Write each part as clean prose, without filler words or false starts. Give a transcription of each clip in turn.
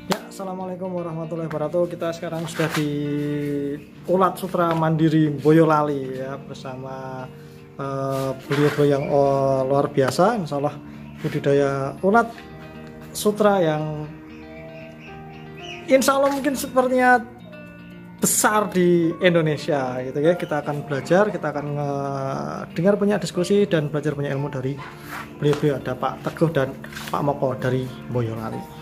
Ya, assalamualaikum warahmatullahi wabarakatuh. Kita sekarang sudah di Ulat Sutra Mandiri Boyolali ya bersama beliau yang luar biasa. Insya Allah budidaya ulat sutra yang insya Allah mungkin sepertinya besar di Indonesia gitu ya. Kita akan belajar, kita akan dengar banyak diskusi dan belajar banyak ilmu dari beliau. Ada Pak Teguh dan Pak Moko dari Boyolali.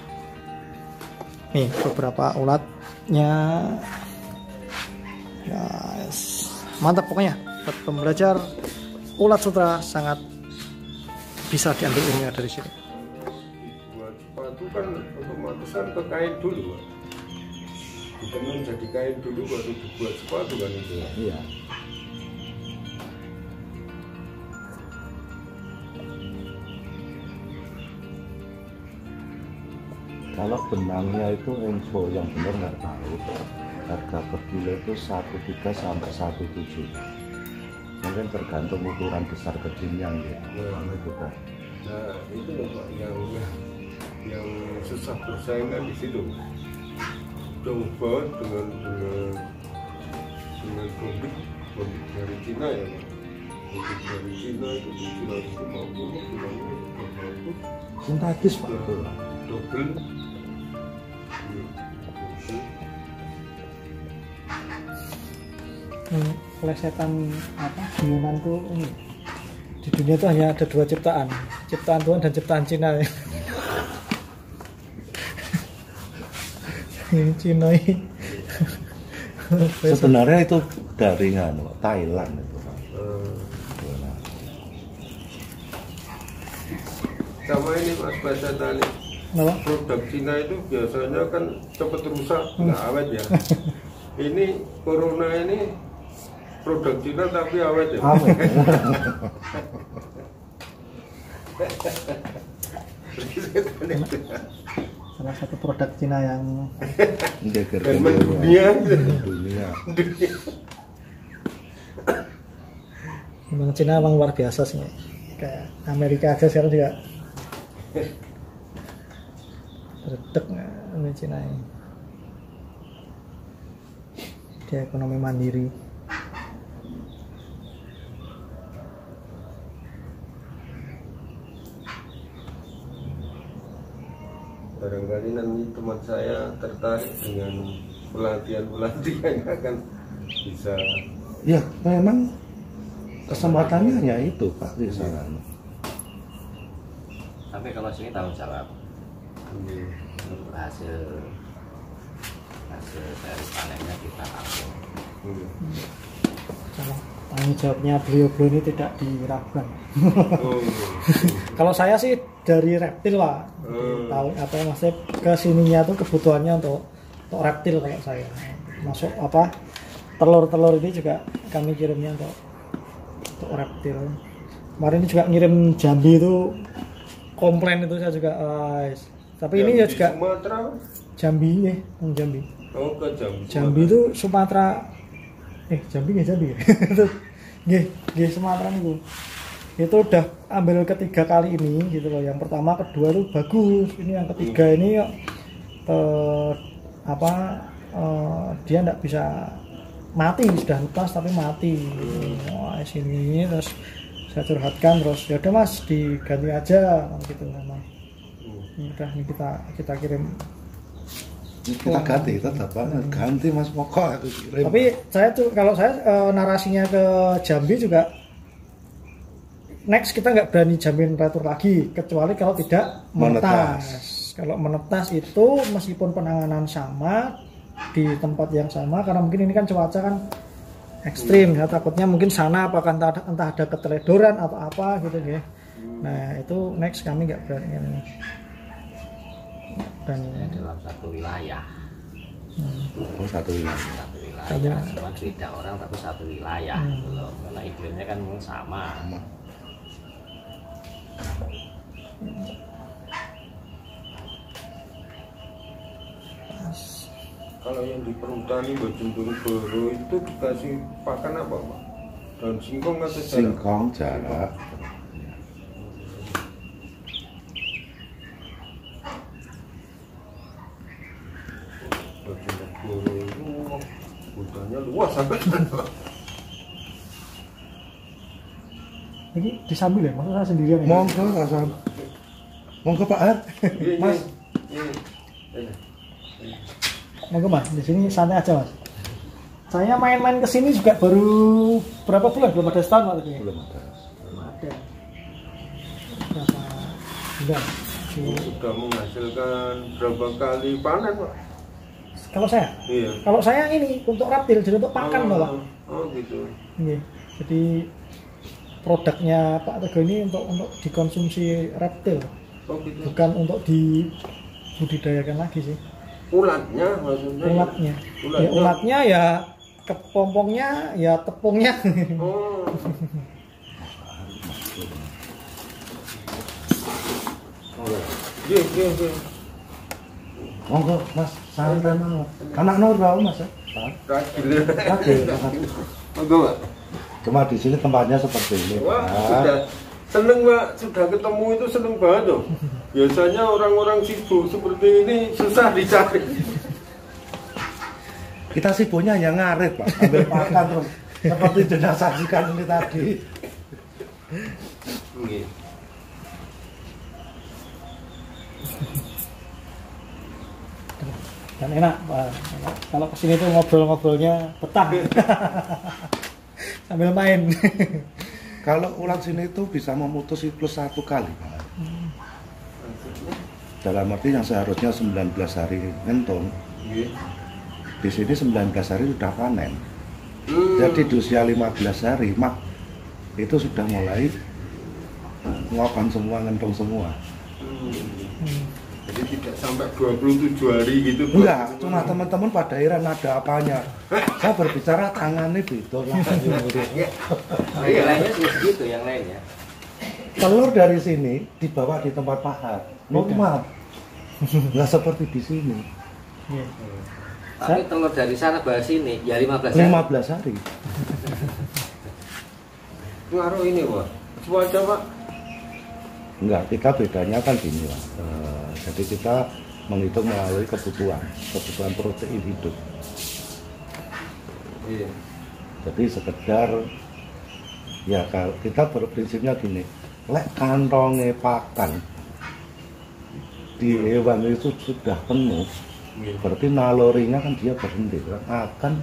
Nih beberapa ulatnya, yes. Mantap pokoknya. Buat pembelajar ulat sutra sangat bisa diambil ilmunya dari sini. Buat sepatu kan otomatis kan ke kain dulu, Pak. Ditenun jadi kain dulu baru dibuat sepatu kan itu. Iya. Kalau benangnya itu info yang benar nggak tahu. Harga per kilo itu 13 sampai 17. Mungkin tergantung ukuran besar kecilnya gitu. Itu kan. Nah itu loh Pak yang susah bersaing kan di situ. Coba dengan komik dari Cina ya Pak. Komik dari Cina itu di Cina itu mau Sintetis Pak itu. double. Plesetan apa Yunan tuh ini di dunia tuh hanya ada dua ciptaan Tuhan dan ciptaan Cina ya. Ini Cina ini Sebenarnya itu dari Thailand itu Pak. Sama ini Mas Basa tadi. Produk Cina itu biasanya kan cepat rusak, nggak awet ya. Ini corona ini produk Cina tapi awet ya. Awet. salah satu produk Cina yang Dan mendunia. memang Cina emang luar biasa sih, kayak Amerika aja sekarang juga redek ini Cina ini. Dia ekonomi mandiri. Barangkali nanti teman saya tertarik dengan pelatihan akan bisa. Ya memang kesempatannya hanya itu Pak di sana. Tapi kalau sini tanggung jawab untuk hasil dari panennya kita tampung. Tanggung jawabnya beliau ini tidak diragukan. Oh. Kalau saya sih dari reptil Pak, tahu apa maksudnya kesininya tuh kebutuhannya untuk reptil kalau saya. Masuk apa telur ini juga kami kirimnya untuk reptil. Kemarin ini juga ngirim Jambi itu komplain itu saya juga. Tapi ini ya juga Sumatera. Jambi ya, Jambi. Oh ke Jambi. Jambi itu Sumatera. Jambi. Nggih, Sumatera itu. Itu udah ambil ketiga kali ini gitu loh. Yang pertama, kedua itu bagus. Ini yang ketiga ini dia enggak bisa mati, sudah lepas tapi mati. Wah, sini terus saya curhatkan terus ya udah Mas diganti aja gitu memang. Udah ini kita kirim. Kita ganti tetap ganti Mas Moko aku kirim. Tapi saya tuh kalau saya narasinya ke Jambi juga next kita nggak berani jamin retur lagi kecuali kalau tidak menetas. Kalau menetas itu meskipun penanganan sama di tempat yang sama karena mungkin ini kan cuaca kan ekstrim ya, takutnya mungkin sana apakah entah ada keteledoran atau apa gitu ya. Nah itu next kami nggak berani ini. Dan Dalam satu wilayah. Satu wilayah. Cuma beda orang tapi satu wilayah. Loh. Karena iklimnya kan mungkin sama. Kalau yang di perhutani Bojonegoro itu dikasih pakan apa Pak? Daun singkong atau jarak? Singkong jarak. Bojonegoro itu hutannya luas sampai Ini disambil ya, maksudnya saya sendirian ya? Monggo Hasan. Monggo Pak Har. Mas. Monggo Mas, di sini santai aja Mas. Saya main-main ke sini juga baru berapa bulan? Belum ada setahun waktu itu. Belum ada. Belum ada. Berapa bulan? sudah menghasilkan berapa kali panen Pak? Kalau saya? Iya. Kalau saya ini untuk reptil, jadi untuk pakan Pak. Oh gitu. Iya. Jadi produknya Pak Teguh ini untuk dikonsumsi reptil, Oh gitu. bukan untuk dibudidayakan lagi sih. Ulatnya maksudnya? Ulatnya. Ya ulatnya ya kepompongnya ya tepungnya. Oh. Iya, iya, iya. Monggo Mas, santai mawon. Anak Nora Mas ya. Ragil. Ragil. Monggo Pak. Cuma di sini tempatnya seperti ini. Wah, Pak. sudah seneng Pak, sudah ketemu itu seneng banget loh. Biasanya orang-orang sibuk seperti ini susah dicari. Kita sibuknya hanya ngarit Pak, ambil pakan terus seperti jenazah sajikan ini tadi. Nggih. Dan enak Pak. Kalau kesini tuh ngobrol-ngobrolnya betah. Sambil main. Kalau ulat sini itu bisa memutus siklus 1 kali Pak. Dalam arti yang seharusnya 19 hari ngentung, Nggih. di sini 19 hari sudah panen. Jadi di usia 15 hari mak itu sudah mulai nguapan semua, ngentung semua. Jadi tidak sampai 27 hari gitu Pak? Enggak, cuma teman-teman pada heran ada apanya. Saya berbicara tangannya gitu. Yang lainnya sih segitu, yang lainnya. Telur dari sini dibawa di tempat pahat. Normal. Nggak seperti di sini. Iya. Tapi telur dari sana bahas sini ya 15 hari. 15 hari. Ngaruh ini Pak? Cuaca Pak? Enggak, kita bedanya kan gini Pak. Jadi kita menghitung melalui kebutuhan protein hidup. Iya. Jadi sekedar ya kalau kita berprinsipnya gini, lek kantongnya pakan di hewan itu sudah penuh, berarti nalurinya kan dia berhenti, akan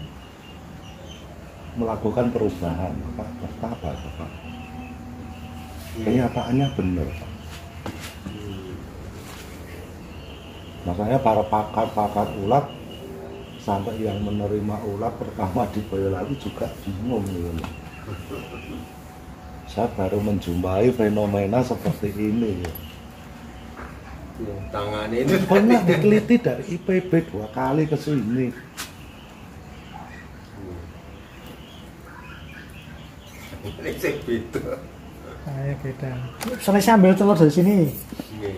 melakukan perubahan. Apa Pak? Kenyataannya benar Pak. Makanya para pakar ulat sampai yang menerima ulat pertama di Boyolali juga bingung gitu. Saya baru menjumpai fenomena seperti ini. Tangan itu Pernah diteliti dari IPB 2 kali ke sini. ini beda. Saya beda. Saya ambil telur dari sini. Nggih.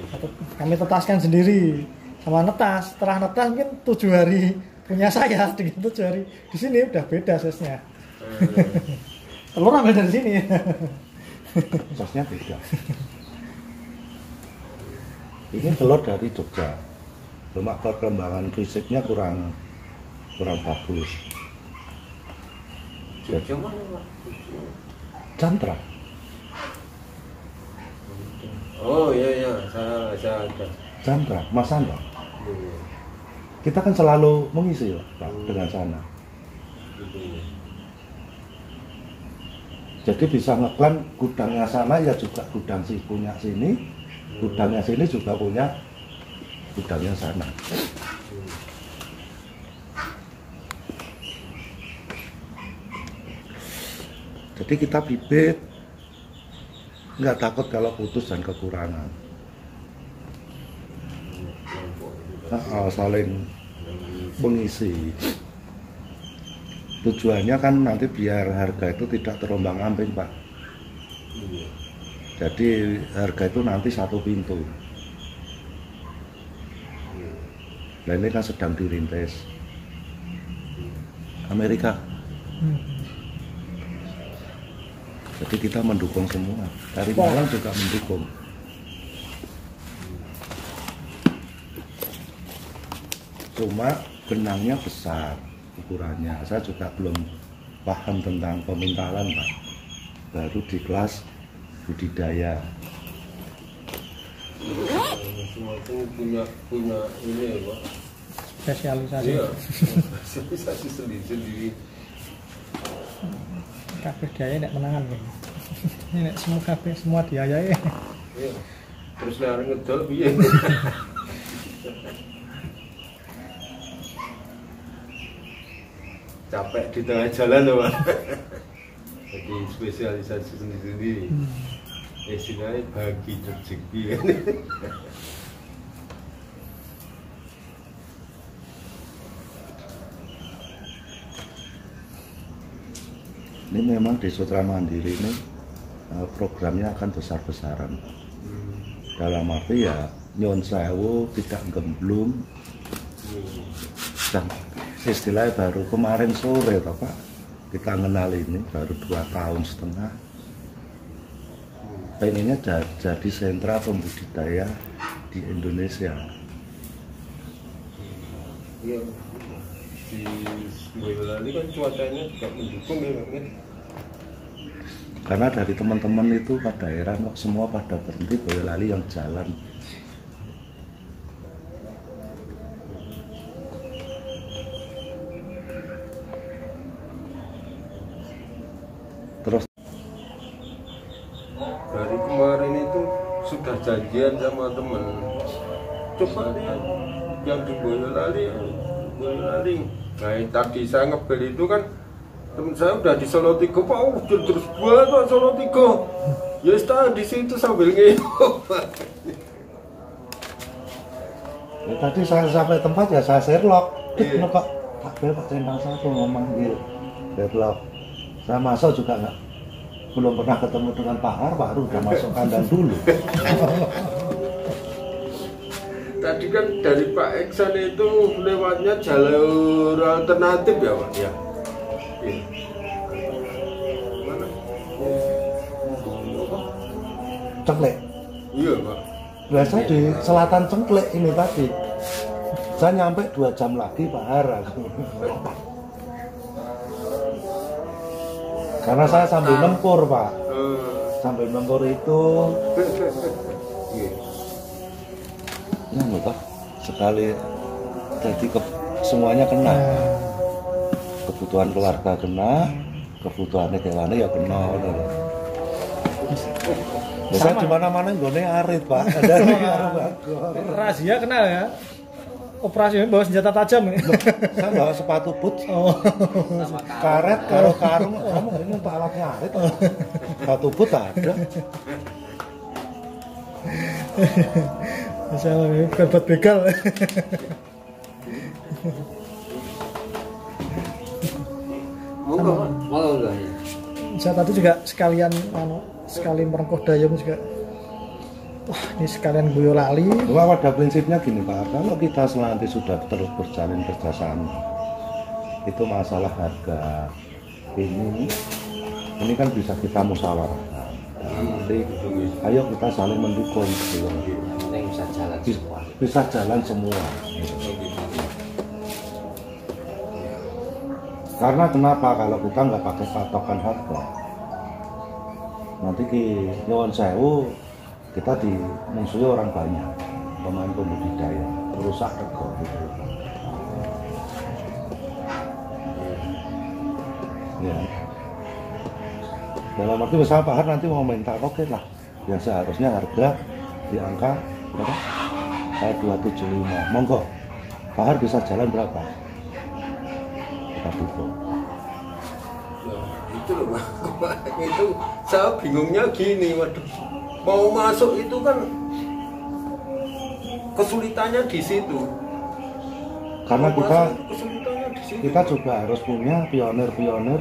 Kami tetaskan sendiri. Sama netas. Setelah netas mungkin 7 hari punya saya dengan 7 hari. Di sini udah beda sesnya. Telur ambil dari sini. Sosnya beda. Ini telur dari Jogja. Cuma perkembangan fisiknya kurang bagus. Jogja mana Pak? Jantra. Oh iya, saya ada. Jantra, Mas Anda. Iya. Kita kan selalu mengisi Pak dengan sana. Gitu ya. Jadi bisa ngeklaim gudangnya sana ya juga gudang si punya sini, gudangnya sini juga punya gudangnya sana. Jadi kita bibit nggak takut kalau putus dan kekurangan. Saling mengisi. Tujuannya kan nanti biar harga itu tidak terombang-ambing Pak. Jadi harga itu nanti satu pintu. Nah ini kan sedang dirintis Amerika. Jadi kita mendukung semua. Dari Malang juga mendukung. Cuma benangnya besar ukurannya. Saya juga belum paham tentang pemintalan, Pak. Baru di kelas budidaya. Masing-masing punya ini ya, Pak. Spesialisasi. Iya, spesialisasi sendiri-sendiri. Kabeh diayai nek menangan ya. Ini nek semua kabeh semua diayai. Iya. Terus lari ngedol piye? Capek di tengah jalan loh, Pak. Jadi spesialisasi sendiri-sendiri. Istilahnya bagi rezeki. Ini memang di Sutra Mandiri ini programnya akan besar-besaran. Dalam arti ya nyuwun sewu, tidak gemblung. Dan istilahnya baru kemarin sore toh, Pak, kita kenal ini baru 2,5 tahun. Pengennya jadi sentra pembudidaya di Indonesia. Iya. Di Boyolali kan cuacanya juga mendukung ya, Pak. Karena dari teman-teman itu pada daerah semua pada berhenti, Boyolali yang jalan. Terus Dari kemarin itu sudah janjian sama temen. Coba lihat yang di Boyolali. Nah, yang tadi saya ngebel itu kan temen saya udah di Solo Tigo, Pak, udah terus buat Pak Solo Tigo. Ya tahan di situ sambil ngeluh. ya, tadi saya sampai tempat ya saya Sherlock. Kok Pak Bel, Pak Centang satu ngomong gitu. Sherlock. Saya masuk juga belum pernah ketemu dengan Pak Har, Pak Har udah masuk kandang dulu. Tadi kan dari Pak Eksan itu lewatnya jalur alternatif ya, Pak? Ya. Iya. Mana? Cengklek. Iya, Pak. Biasa di selatan Cengklek ini tadi. Saya nyampe 2 jam lagi Pak Har. Karena saya sambil nempur, Pak. Sambil nempur itu ya lupa sekali jadi semuanya kena. Kebutuhan keluarga kena, kebutuhan dewane ya kena. Saya di mana-mana nggone arit, Pak. Ada Razia kenal ya. Operasinya bawa senjata tajam ini. Saya bawa sepatu boots, karet, karung. Kamu ini untuk alatnya arit. Sepatu boots ada. Masalah ini bukan buat begal. Mau Saya tadi juga sekalian sekali merengkuh dayung juga. Wah, ini sekalian Boyolali. Pada prinsipnya gini, Pak, kalau kita nanti sudah terus berjalin kerjasama, itu masalah harga ini kan bisa kita musyawarahkan. Nanti ayo kita saling mendukung, bisa jalan semua. Karena kenapa kalau kita nggak pakai patokan harga, nanti nyuwun sewu kita dimusuhi orang banyak, pemain pembudidaya, merusak rego gitu. Ya. Dalam arti misalnya Pak Har nanti mau minta oke lah, yang seharusnya harga di angka berapa? 275, monggo. Pak Har bisa jalan berapa? Kita tutup. Itu loh, Pak. Itu saya bingungnya gini, waduh. Mau masuk itu kan kesulitannya di situ. Karena kesulitannya di situ. kita juga harus punya pionir-pionir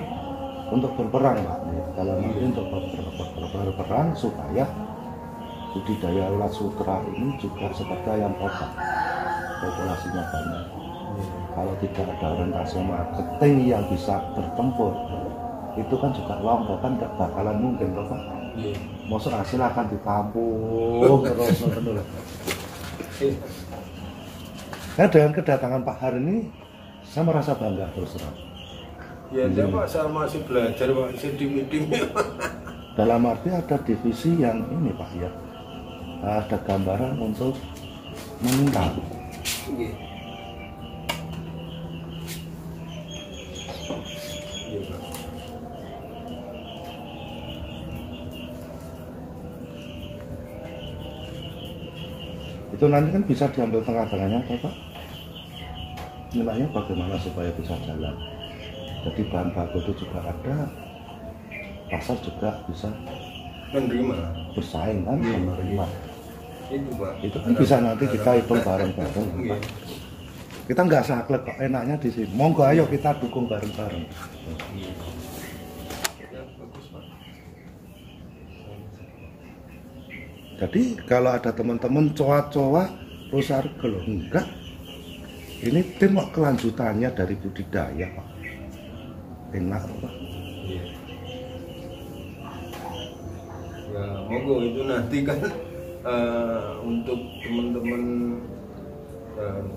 untuk berperang, Pak. Dalam arti untuk berperang supaya budidaya ulat sutra ini juga seperti ayam potong, populasinya banyak. Kalau tidak ada orientasi marketing yang bisa bertempur, itu kan juga lombok, kan tidak bakalan mungkin, Pak. Maksud hasil akan ditampung terus. Nah, dengan kedatangan Pak Har ini Saya merasa bangga terus terang. Ya saya Pak, saya masih belajar Pak, saya dimi-dimi. Dalam arti ada divisi yang ini Pak ya, ada gambaran untuk meninggal. Iya. Iya Pak. Itu nanti kan bisa diambil tengah-tengahnya Pak. Nilainya bagaimana supaya bisa jalan. Jadi bahan baku itu juga ada, pasar juga bisa Menerima. bersaing kan, menerima. Itu Pak. Itu kan bisa nanti kita hitung bareng-bareng Iya. Pak. Kita nggak saklek kok, enaknya di sini. Monggo ayo kita dukung bareng-bareng. Iya. Ya, bagus Pak. Jadi kalau ada teman-teman coa-coa perusahaan kalau enggak, ini tim kok kelanjutannya dari budidaya Pak. Enak Pak. Iya. Ya, monggo itu nanti kan untuk teman-teman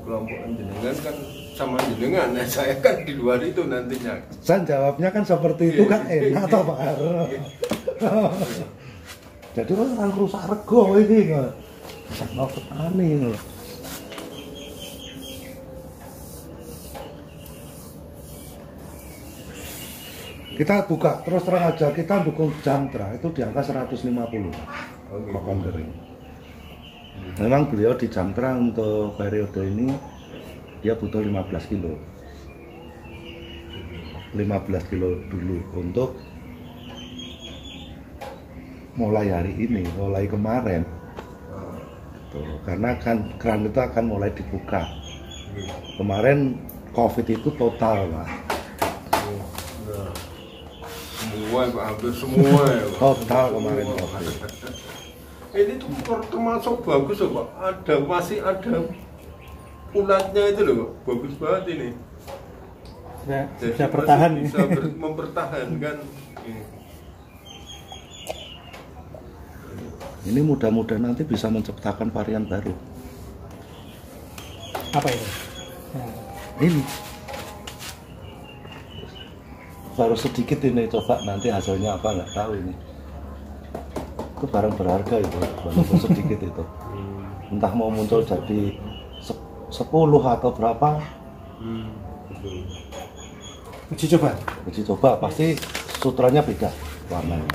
kelompok jenengan kan sama jenengan, nah, saya kan di luar itu nantinya. Saya jawabnya kan seperti itu kan enak toh Pak. Jadi orang rusak rego ini kok. Mau petani loh. Kita buka terus terang aja, kita dukung Jamtra itu di angka 150 kokon kering. Memang beliau di Jamtra untuk periode ini dia butuh 15 kilo 15 kilo dulu untuk mulai hari ini, mulai kemarin tuh, karena kan keran itu akan mulai dibuka. Kemarin COVID itu total Pak. Semua Pak, hampir semua ya Pak. Total kemarin COVID. Ini tuh termasuk bagus loh Pak, masih ada ulatnya itu loh Pak, bagus banget ini. Jadi Bisa bertahan. bisa mempertahankan ini. Ini mudah-mudahan nanti bisa menciptakan varian baru. Apa itu? Nah, Ini baru sedikit ini, coba nanti hasilnya apa nggak tahu ini. Itu barang berharga itu, walaupun sedikit itu. Entah mau muncul jadi 10 atau berapa. Betul. uji coba. Uji coba pasti sutranya beda warnanya.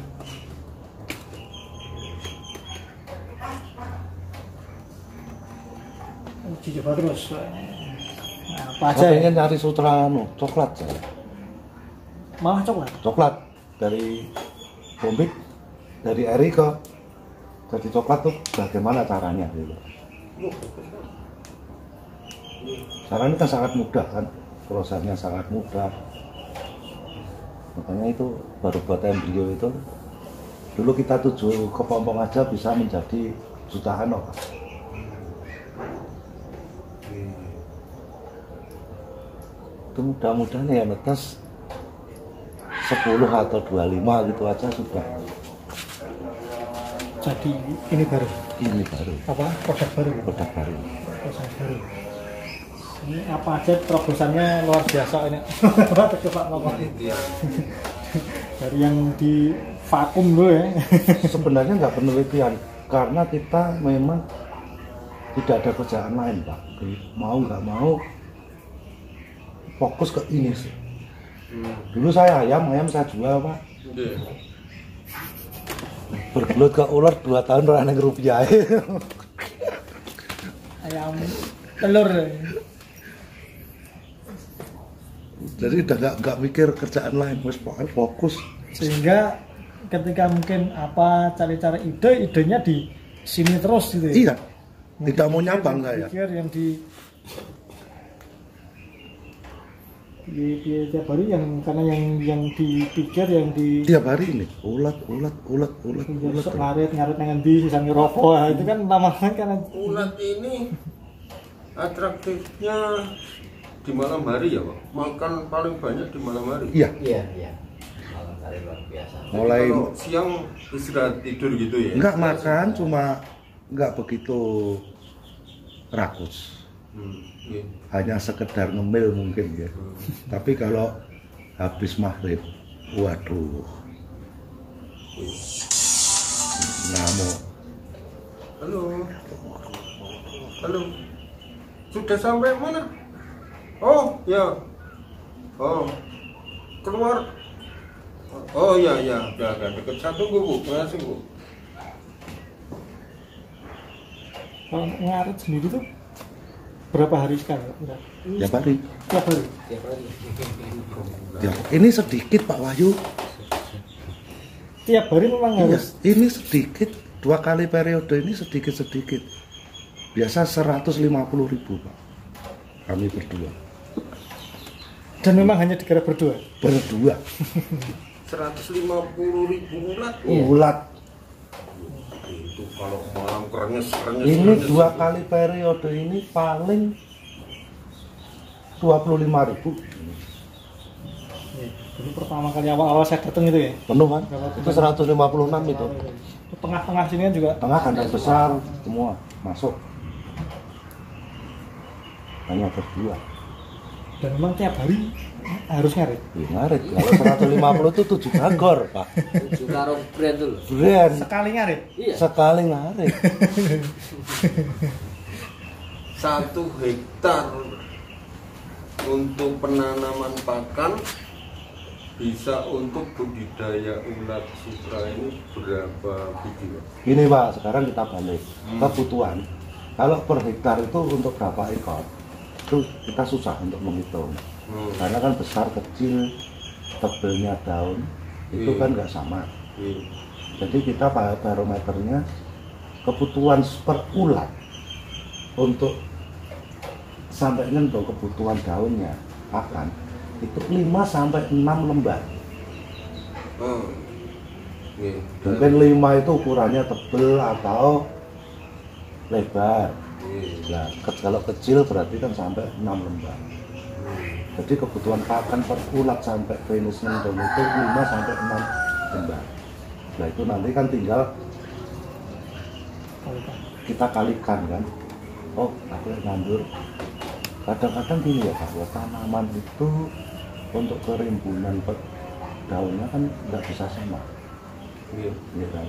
Uji coba terus. Nah, apa aja Saya ya? pengen nyari sutra coklat saya. Malah coklat. Coklat dari Bombik, dari Erika jadi coklat tuh bagaimana caranya gitu. Caranya kan sangat mudah kan, prosesnya sangat mudah. Makanya itu baru buat embrio itu dulu kita tuju kepompong aja bisa menjadi jutaan loh. Itu mudah-mudahan ya netes 10 atau 25 gitu aja sudah. Jadi ini baru. Ini baru Apa? Produk baru. produk baru. Produk baru. Ini apa aja terobosannya luar biasa ini. Coba ngomong. Iya. Dari yang di vakum dulu ya. Sebenarnya nggak penelitian karena kita memang tidak ada kerjaan lain Pak. Mau nggak mau fokus ke ini sih. Dulu saya ayam saya jual Pak. Iya. Bergelut ke ular 2 tahun raneng rupiah. Ayam telur. Jadi udah nggak mikir kerjaan lain, wes pokoknya fokus. Sehingga ketika mungkin apa cari-cari idenya di sini terus gitu ya. Iya, tidak mau nyabang saya. Pikir yang di tiap hari yang karena yang dipikir yang di Tiap hari ini ulat. ngarit dengan di sisa ngerokok itu kan lama-lama kan Ulat ini atraktifnya di malam hari ya Pak? Makan paling banyak di malam hari? Iya, Iya, iya. Malam hari luar biasa. mulai Kalau siang istirahat tidur gitu ya? nggak makan, cuma nggak begitu rakus. Iya. Hanya sekedar ngemil mungkin ya. Tapi kalau habis maghrib, waduh, ngamuk. Halo. Halo. Sudah sampai mana? Oh, ya. Oh. Keluar. Oh ya agak dekat satu Bu. Makasih Bu. Kalau ngarit sendiri tuh berapa hari sekali? Tiap hari. Tiap hari. Ya, ini sedikit Pak Wahyu. Tiap hari memang Iya, harus. ini sedikit. 2 kali periode ini sedikit-sedikit. Biasa 150.000 Pak. Kami berdua. Dan memang hanya digarap berdua. Berdua. 150.000 ulat. Ulat. Itu kalau malam kerenges. Ini 2 kali periode ini paling 25.000. Dulu pertama kali awal-awal saya datang itu ya. Penuh kan? Itu 156 itu. Tengah-tengah sini kan juga. Tengah kandang besar semua masuk. Hanya berdua. Dan memang tiap hari harus ngarit. Ya, ngarit. Kalau 150 itu 7 bagor Pak. 7 karo brand tuh. Brand. Sekali ngarit. Iya. Sekali ngarit. 1 hektar untuk penanaman pakan bisa untuk budidaya ulat sutra ini berapa biji? Gini Pak, sekarang kita balik kebutuhan. Kalau per hektar itu untuk berapa ekor? Itu kita susah untuk menghitung. Karena kan besar, kecil, tebelnya daun itu kan nggak sama. Jadi kita barometernya kebutuhan per ulat untuk sampai nyentuh kebutuhan daunnya pakan itu 5 sampai 6 lembar. Mungkin 5 itu ukurannya tebel atau lebar. Nah, kalau kecil berarti kan sampai 6 lembar. Jadi kebutuhan pakan per ulat sampai finish nyentuh itu 5 sampai 6 lembar. Nah itu nanti kan tinggal kita kalikan kan. Oh, aku nandur. Kadang-kadang gini ya Pak, ya, tanaman itu untuk kerimbunan daunnya kan nggak bisa sama. Iya kan.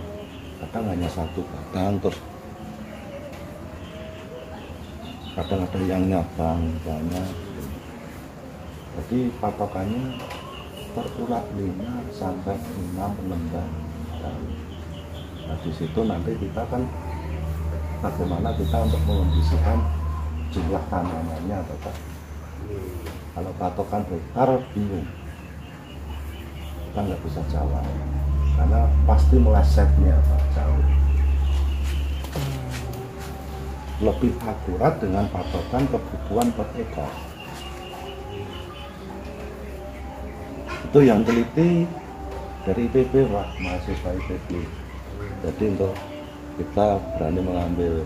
Kadang hanya 1 batang, terus kadang ada yang nyabang banyak. Jadi patokannya per ulat 5 sampai 6 lembar daun. Nah di situ nanti kita kan bagaimana kita untuk mengondisikan jumlah tanamannya Bapak. Kalau patokan hektar bingung, kita nggak bisa jawab karena pasti melesetnya Pak jauh. Lebih akurat dengan patokan kebutuhan per ekor. Itu yang teliti dari IPB Pak, mahasiswa IPB. Jadi untuk kita berani mengambil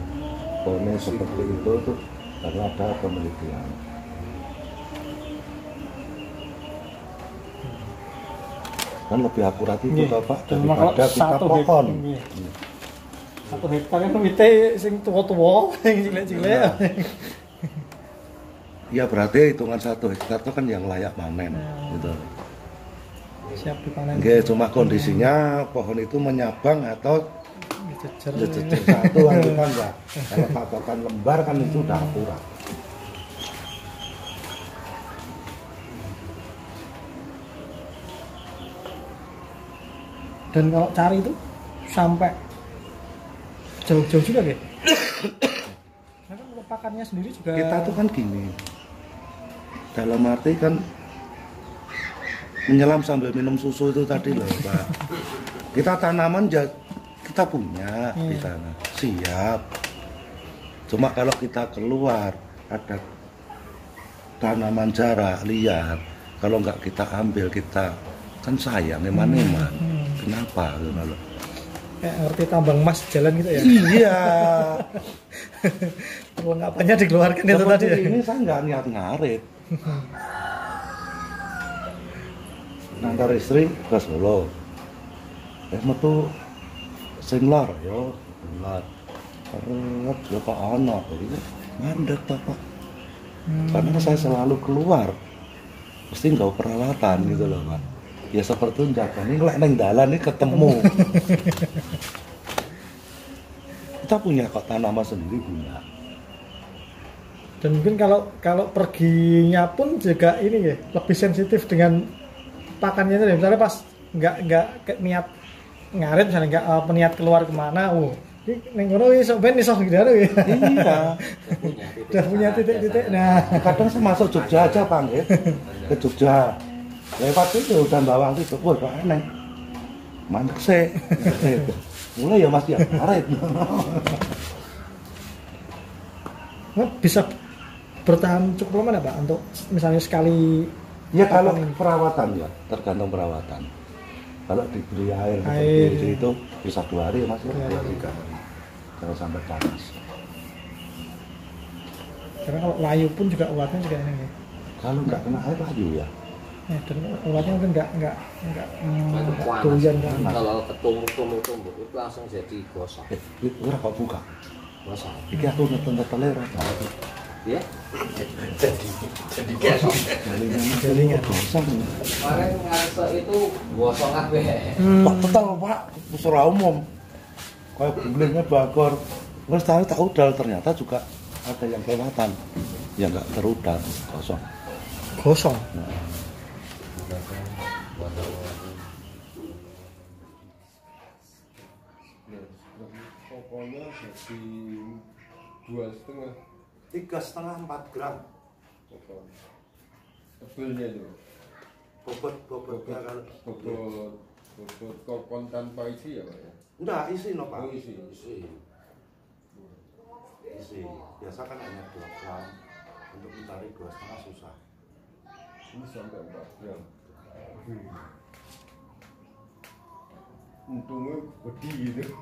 pone seperti itu tuh karena ada penelitian. Kan lebih akurat itu Pak daripada kita pohon. 1 hektar kan wite sing tua-tua, sing cilik-cilik. Ya berarti hitungan 1 hektar itu kan yang layak panen gitu. Siap dipanen. Oke, cuma kondisinya pohon itu menyabang atau jejer satu kan itu kan enggak. Kalau patokan lembar kan itu udah akurat. Dan kalau cari itu sampai jauh-jauh juga ya. Nah, kan untuk pakannya sendiri juga. Kita tuh kan gini. Dalam arti kan menyelam sambil minum susu itu tadi loh Pak. Kita tanaman kita punya di sana siap. Cuma kalau kita keluar ada tanaman jarak liar, kalau nggak kita ambil kita kan sayang eman-eman. Kenapa gitu loh? Kayak ngerti tambang emas jalan gitu ya. Iya. Perlengkapannya dikeluarkan itu tadi ya. Ini saya nggak niat ngarit. Nantar istri ke Solo. Metu sing lor yo, lor. Terus yo kok ana iki mandek to, Pak. Karena saya selalu keluar, mesti nggak perawatan gitu loh Pak. Ya seperti jaga ini neng dalan ini ketemu. Kita punya kok tanaman sendiri punya. Dan mungkin kalau perginya pun juga ini ya lebih sensitif dengan pakannya itu. Misalnya pas nggak niat ngarit, misalnya nggak niat keluar kemana, ini ngono iso ben iso gitu ya. Iya. Udah punya titik-titik. Nah, Kadang saya masuk Jogja aja Pak, ya. Ke Jogja. Lewat itu udah bawang itu, wah kok eneng. Mandek sih. Mulai ya Mas ya, ngarit. Bisa bertahan cukup lama nggak Pak untuk misalnya sekali? Ya kalau perawatan ya, tergantung perawatan. Kalau diberi air seperti itu bisa 2 hari Mas ya, 3 hari. Kalau sampai panas. Karena kalau layu pun juga obatnya juga ini ya. Kalau nggak kena air layu ya. Dan obatnya mungkin nggak doyan kan. Kalau ketumbuh itu langsung jadi gosong. Ora kok buka. Gosong. Iki aku nonton ora. Ya. Jadi gosong. Jalingan gosong. Kemarin ngarso itu gosong kabeh. Pak total Pak, usaha umum. Kayak belinya bagor. Wes tahu udal ternyata juga ada yang kelewatan. Ya nggak terudal, kosong. Gosong. Pokoknya jadi 2,5 3,5 4 gram pokok tebelnya itu bobotnya kalau bobot kokon tanpa isi ya Pak ya? enggak isi no Pak. Oh isi Biasa kan hanya 2 gram, untuk mencari 2,5 susah. ini sampai 4 gram. Untungnya gede gitu.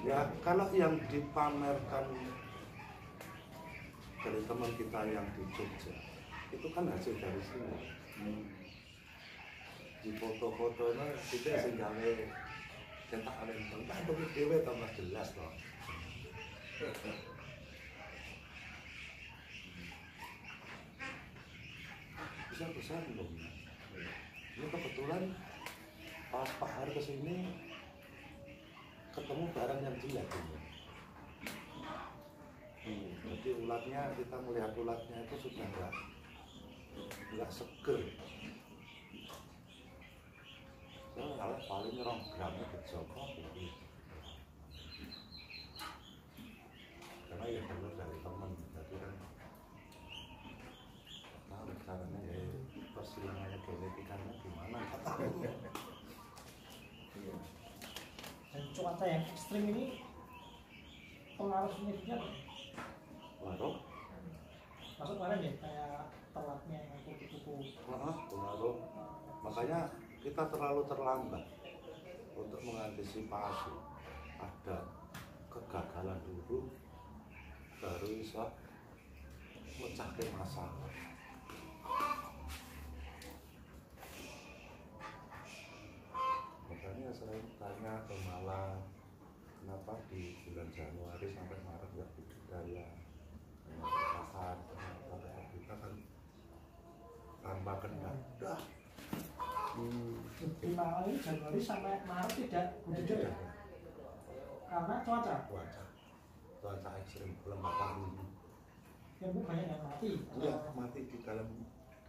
Ya kalau yang dipamerkan dari teman kita yang di Jogja itu kan hasil dari sini. Di foto-fotonya kita singgawe cetak renteng tak untuk dewe tambah jelas loh. Besar belum. Ini kebetulan pas Pak Har kesini ketemu barang yang jelek ini. Jadi ulatnya, kita melihat ulatnya itu sudah enggak seger. Saya malah paling 2 gram kejoko ini. Karena ya benar dari teman, jadi kan tahu caranya ya persilangannya genetikanya gimana nggak tahu. Dan cuaca yang ekstrim ini pengaruh signifikan. Pengaruh? Masuk kemarin ya kayak telatnya yang kupu-kupu. Pengaruh. Makanya kita terlalu terlambat untuk mengantisipasi. Ada kegagalan dulu, baru bisa mencari masalah. Makanya saya tanya ke Malang, kenapa di bulan Januari sampai Maret nggak budidaya pasar, ternyata kita kan tanpa kena. Di Malang ini Januari sampai Maret tidak budidaya karena cuaca ekstrim, kelembapan ini. Yang banyak yang mati. Iya, mati di dalam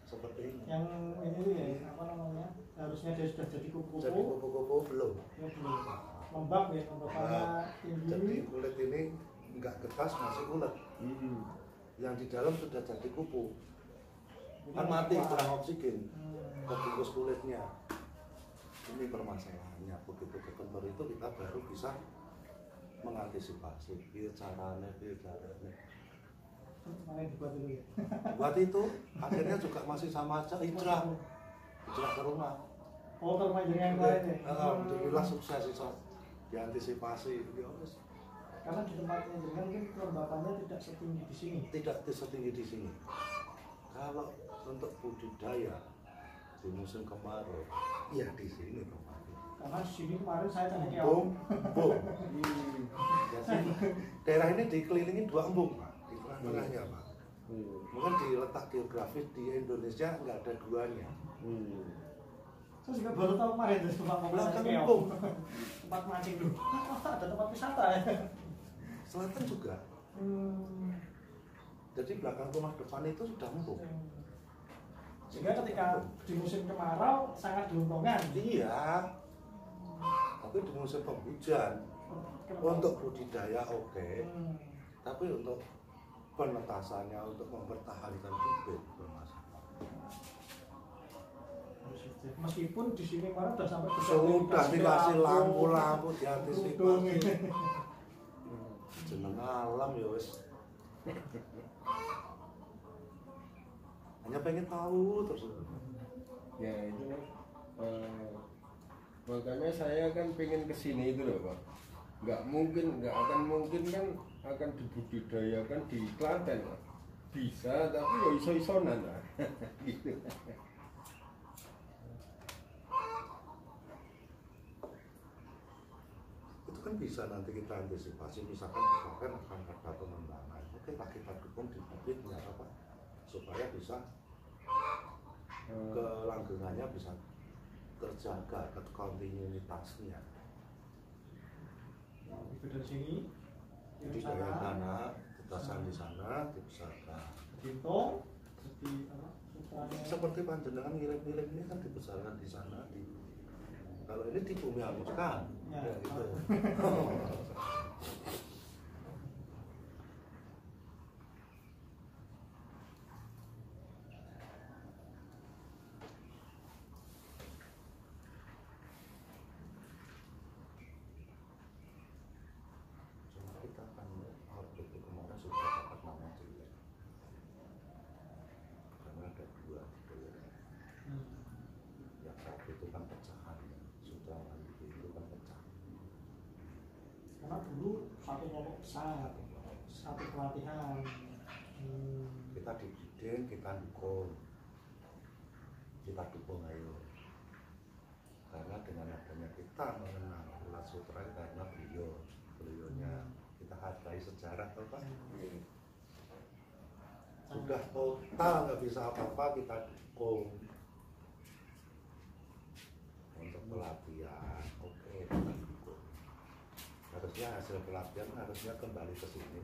seperti ini. Yang ini ya apa namanya, harusnya dia sudah jadi kupu-kupu. Jadi kupu-kupu belum. Ya, belum. Lembab ya, lembabannya tinggi. Jadi kulit ini enggak getas, masih ulet. Yang di dalam sudah jadi kupu. Kan mati, kurang oksigen. Kebungkus kulitnya. Ini permasalahannya. Begitu ketemu itu kita baru bisa mengantisipasi. Caranya. Mana dibuat dulu ya? Buat itu akhirnya juga masih sama aja hijrah ke rumah. Oh, ke rumah jenengan kemarin ya? Alhamdulillah sukses itu diantisipasi. Karena di tempatnya jenengan mungkin kelembapannya tidak setinggi di sini. Tidak setinggi di sini. Kalau untuk budidaya di musim kemarau, ya di sini kemarin. Karena di sini kemarin saya tanya embung. Jadi daerah ini dikelilingi 2 embung, Pak. Di tengah tengah-tengahnya Pak. Mungkin di letak geografis di Indonesia nggak ada duanya. Saya juga baru tahu kemarin tuh tempat Belakang keong. Empung. Tempat mancing dulu. Ada tempat wisata ya. Selatan juga. Jadi belakang rumah depan itu sudah empung. Sehingga ketika di musim kemarau sangat diuntungkan. Iya. Tapi di musim penghujan untuk budidaya oke. Tapi untuk penetasannya untuk mempertahankan bibit bermasalah. Meskipun di sini kemarin sudah sampai Sudah dikasih lampu-lampu diantisipasi. Jeneng alam ya wis. Hanya pengen tahu terus. Ya itu makanya saya kan pengen kesini itu loh Pak. Nggak akan mungkin kan akan dibudidayakan di Klaten Pak. Bisa tapi ya iso-isonan lah. Gitu. Itu kan bisa nanti kita antisipasi, misalkan akan ada pengembangan. Oke lah kita dukung di bibitnya apa supaya bisa kelanggengannya bisa terjaga, kontinuitasnya. Itu dari sini. Jadi dari sana, tetasan di sana dibesarkan. Gintung, Seperti panjenengan ngirim-ngirim ini kan dibesarkan di sana. Kalau ini di bumi halus kan, ya gitu. Kita akan output itu kemarin sudah dapat nama jelek karena ada dua gitu ya. Yang satu itu kan pecahan ya. Sudah itu kan pecah karena dulu satu kelompok besar, satu pelatihan. Kita dibidik, kita dukung ayo karena dengan adanya kita mengenal Ulat Sutra karena beliaunya kita hargai sejarah toh Pak. Sudah total nggak bisa apa-apa kita dukung untuk pelatihan. Oke, kita dukung. Harusnya hasil pelatihan harusnya kembali ke sini.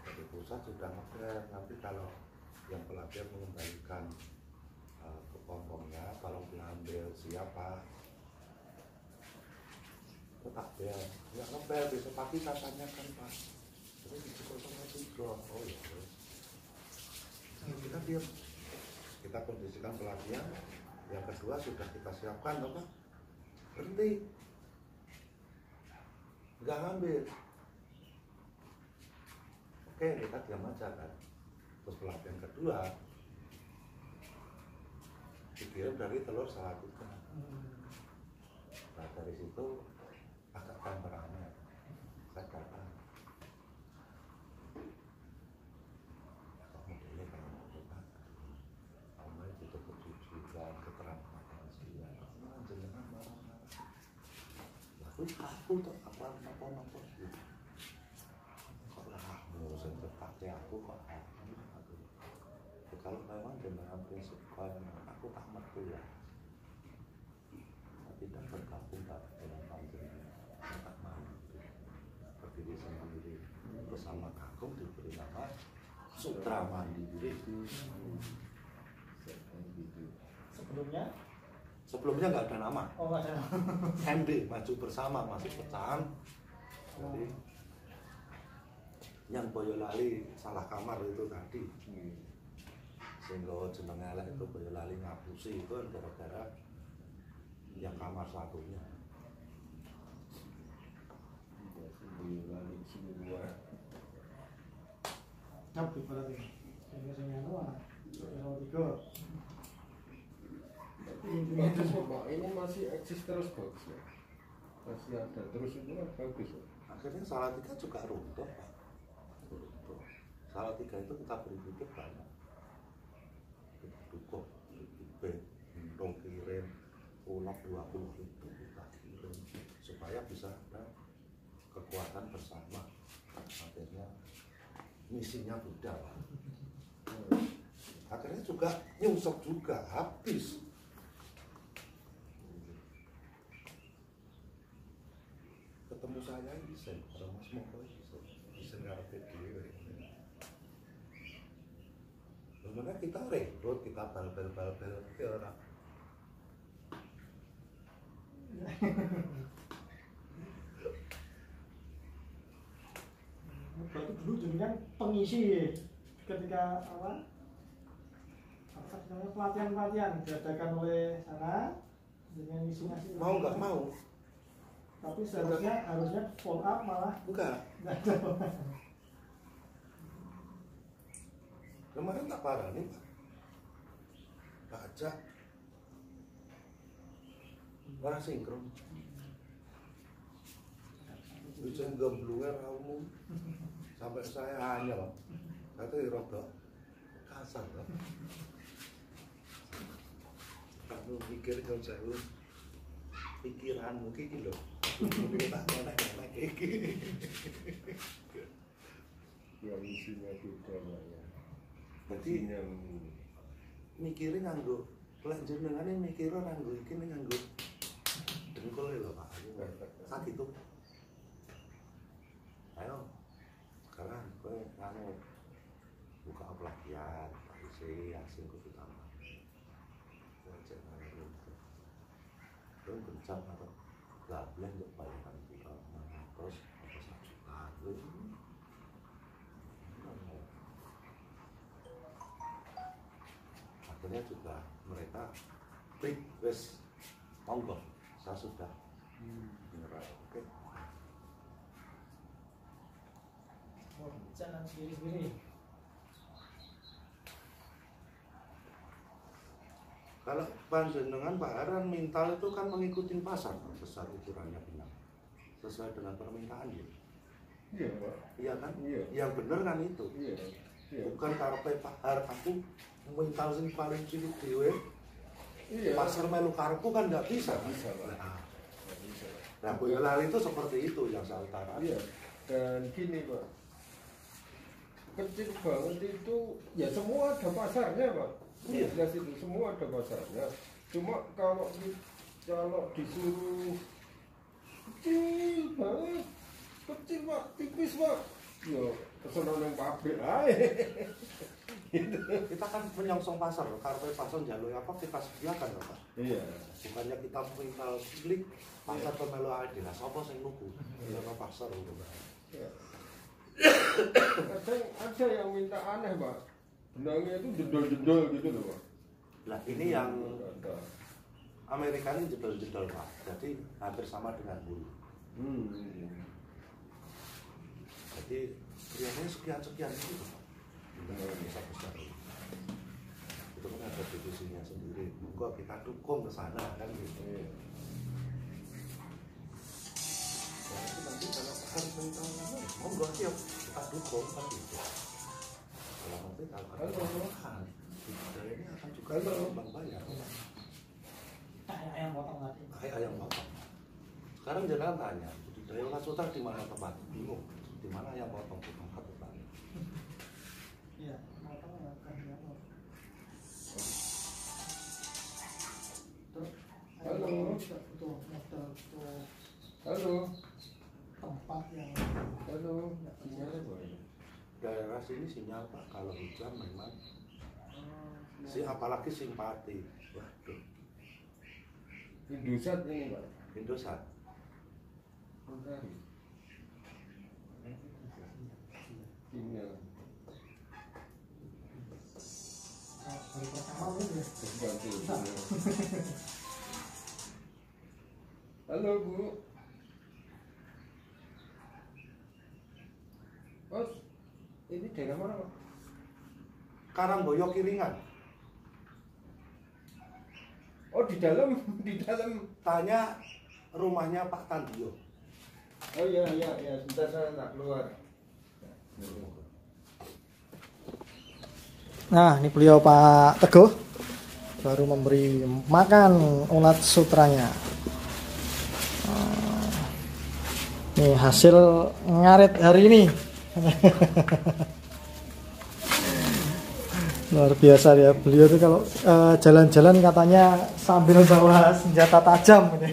Dari pusat sudah ngeber, nanti kalau yang pelatihan mengembalikan kepompongnya, kalau diambil siapa? Tetap ya, nggak ngebel besok pagi katanya kan Pak. Terus di kosong juga, oh ya. Kita diam, kita kondisikan pelatihan. Yang kedua sudah kita siapkan, apa? Berhenti, nggak ngambil. Oke, kita diam aja kan. Terus pelatihan kedua dikirim dari telur Salatiga. Nah dari situ agak temperament, saya datang. Modelnya kayak mau coba, awalnya butuh kejujuran, keterangan sekian. Jangan marah-marah. Aku tuh apa gitu. Kok lah, mau pakai aku kok aku. Kalau memang dengan prinsip aku tak mertu ya, tidak bergabung dalam panjenengan, tak mau berdiri sendiri bersama kagum diberi nama Sutra Mandiri. Sebelumnya nggak ada nama. Oh nggak ada. MD maju bersama masih pecahan. Jadi yang Boyolali salah kamar itu tadi. Sehingga jeneng elek itu Boyolali ngapusi itu gara-gara yang kamar satunya. Boyolali semua. Tapi berarti sehingga saya anu tiga. Bagus Pak, ini masih eksis terus bagus ya. Masih ada terus itu kan bagus Pak. Akhirnya Salatiga juga runtuh Pak. Runtuh. Salatiga itu kita beri bibit banyak. Kita dukung bibit, untung kirim, ulap 20 itu kita kirim supaya bisa ada kekuatan bersama. Akhirnya misinya Buddha, Pak. Akhirnya juga nyungsep juga, habis. Ketemu saya bisa, kalau Mas Moko bisa ngarepin diri. Sebenarnya kita ribut, kita bal-bal ke orang. Berarti dulu jenengan pengisi ketika apa namanya pelatihan diadakan oleh sana dengan ngisi-ngisi. Mau nggak mau? Tapi harusnya follow up malah Enggak. Kemarin tak parah nih, Pak. Baca orang sinkron. Hujan gemblungnya kamu sampai saya hanya, Pak. Katanya rodok kasar, Pak. Kamu pikir kalau saya pikiranmu gini loh. Tak enak iki. Ya isinya Buddha, Pak ya. Jadi mikirin nganggo lek jenengane mikir nganggo iki nganggo dengkul lho Pak. Sakit tuh. Ayo. Sekarang kowe anu buka pelatihan, isi asing kudu tambah. Terus kencang atau label untuk bayaran kita terus apa 1 juta. Akhirnya juga mereka klik wes monggo saya sudah menyerah. Oke. Jangan sendiri-sendiri. Kalau panjenengan Pak Haran mintal itu kan mengikuti pasar besar ukurannya benang sesuai dengan permintaan dia. Iya, Pak. Iya kan? Iya. Yang benar kan itu. Iya. Iya. Bukan karepe Pak Har aku mintal sing paling cilik dhewe. Iya. Pasar melu karepku kan nggak bisa. Bisa, Pak. Nah, Boyolali itu seperti itu yang saya utarakan. Iya. Dan gini, Pak. Kecil banget itu ya semua ada pasarnya, Pak. Iya. Jelas itu semua ada pasarnya. Cuma kalau disuruh kecil banget, kecil Pak, tipis Pak. Yo, pesanan yang pabrik aja. Kita kan menyongsong pasar, karena pasar jalur apa kita sediakan Pak. Iya. Bukannya kita minta klik pasar ke melu aja. Nah, sapa sing nuku? Ya pasar itu. Ya. Ada yang minta aneh Pak. Benangnya itu jedol-jedol gitu loh Pak. Nah, ini yang Ada. Amerika ini jedol-jedol Pak. Jadi hampir sama dengan bulu. Jadi biasanya sekian-sekian itu Pak. Besar-besar. Itu kan ada divisinya sendiri. Kok kita dukung ke sana kan gitu. Iya. Ya, itu nanti kalau harus minta monggo siap kita dukung kan gitu. Kalau nanti kalau ada perubahan, budaya ini akan juga berkembang banyak. Ayam potong tadi. Ayam potong. Sekarang jangan tanya, budaya Ulat Sutra di mana tempat? Bingung. Di mana ayam potong tempat petani? Iya, potong ya kan ya. Terus Halo. juga butuh modal untuk Halo. tempat yang Halo. Sinyalnya boleh. Daerah sini sinyal Pak, kalau hujan memang apalagi simpati. Waduh, Indosat ini Pak. Indosat. Bentar. Sinyal. dari pertama ini Ganti sinyal. Halo Bu. Bos, ini daerah mana Pak? Karangboyo Kiringan. Oh di dalam. Tanya rumahnya Pak Tandio. Oh iya, sebentar saya tak keluar. Nah, ini beliau Pak Teguh baru memberi makan ulat sutranya. Nih hasil ngarit hari ini. Luar biasa ya, beliau tuh kalau jalan-jalan katanya sambil bawa senjata tajam ini.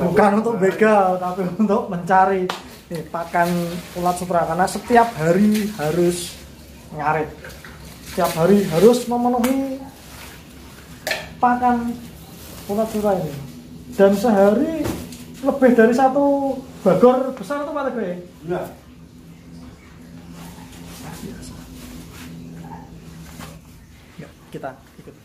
Bukan untuk begal, tapi untuk mencari pakan ulat sutra, karena setiap hari harus ngarit, setiap hari harus memenuhi pakan ulat sutra ini, dan sehari lebih dari 1 bagor besar tuh Pak Teguh ya? Iya. Yuk, kita ikut.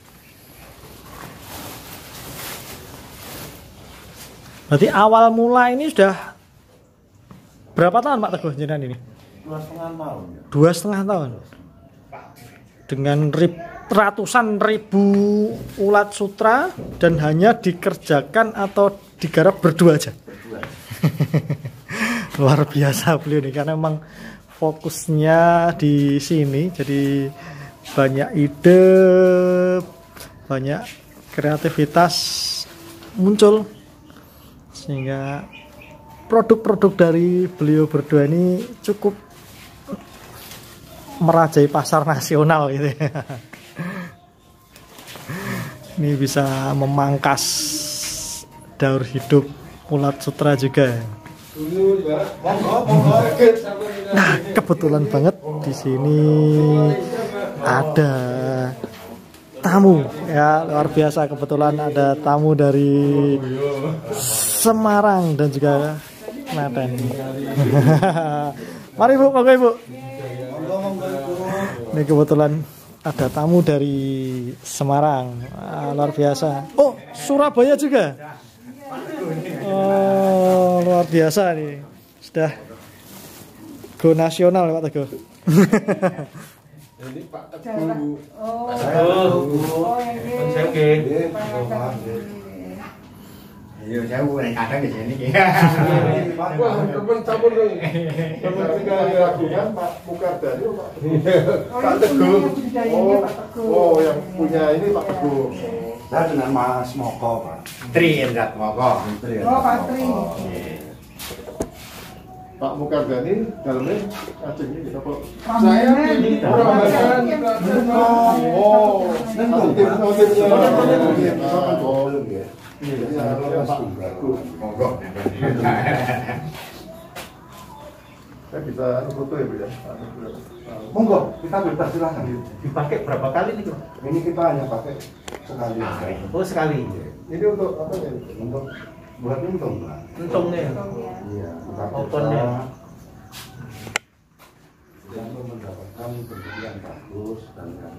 Berarti awal mula ini sudah berapa tahun Pak Teguh jenengan ini? 2,5 tahun. 2,5 tahun. Dengan ratusan ribu ulat sutra dan hanya dikerjakan atau digarap berdua aja. Luar biasa beliau nih, karena memang fokusnya di sini, jadi banyak ide, banyak kreativitas muncul, sehingga produk-produk dari beliau berdua ini cukup merajai pasar nasional gitu ya. Ini bisa memangkas daur hidup ulat sutra juga. Nah, kebetulan banget di sini ada tamu ya, luar biasa, kebetulan ada tamu dari Semarang dan juga Klaten. Mari Bu, monggo Ibu. Ini kebetulan ada tamu dari Semarang. Luar biasa. Oh, Surabaya juga. Oh, luar biasa nih. Sudah go nasional Pak Teguh. Ini Pak Teguh. Oh, ini. Iya, saya mulai kadang di sini. Wah, teman campur nih. Teman tinggal lagukan Pak Mukardani, Pak Teguh. Oh, yang punya ini Pak Teguh. Saya dengan Mas Moko, Pak. Tri Indrat Moko. Oh, Pak Tri. Pak Mukardani dalamnya acengnya gitu kok. Saya ini Ramadan. Oh, timnya. Iya, Pak. Monggo. Saya bisa foto ya Bu ya. Monggo, kita bebas silakan. Dipakai berapa kali nih, Bro? Ini kita hanya pakai sekali. Oh, sekali. Ini untuk apa ya? Untuk buat untung, Pak. Untungnya. Iya, kita Opennya. yang mendapatkan bentuk yang bagus dan yang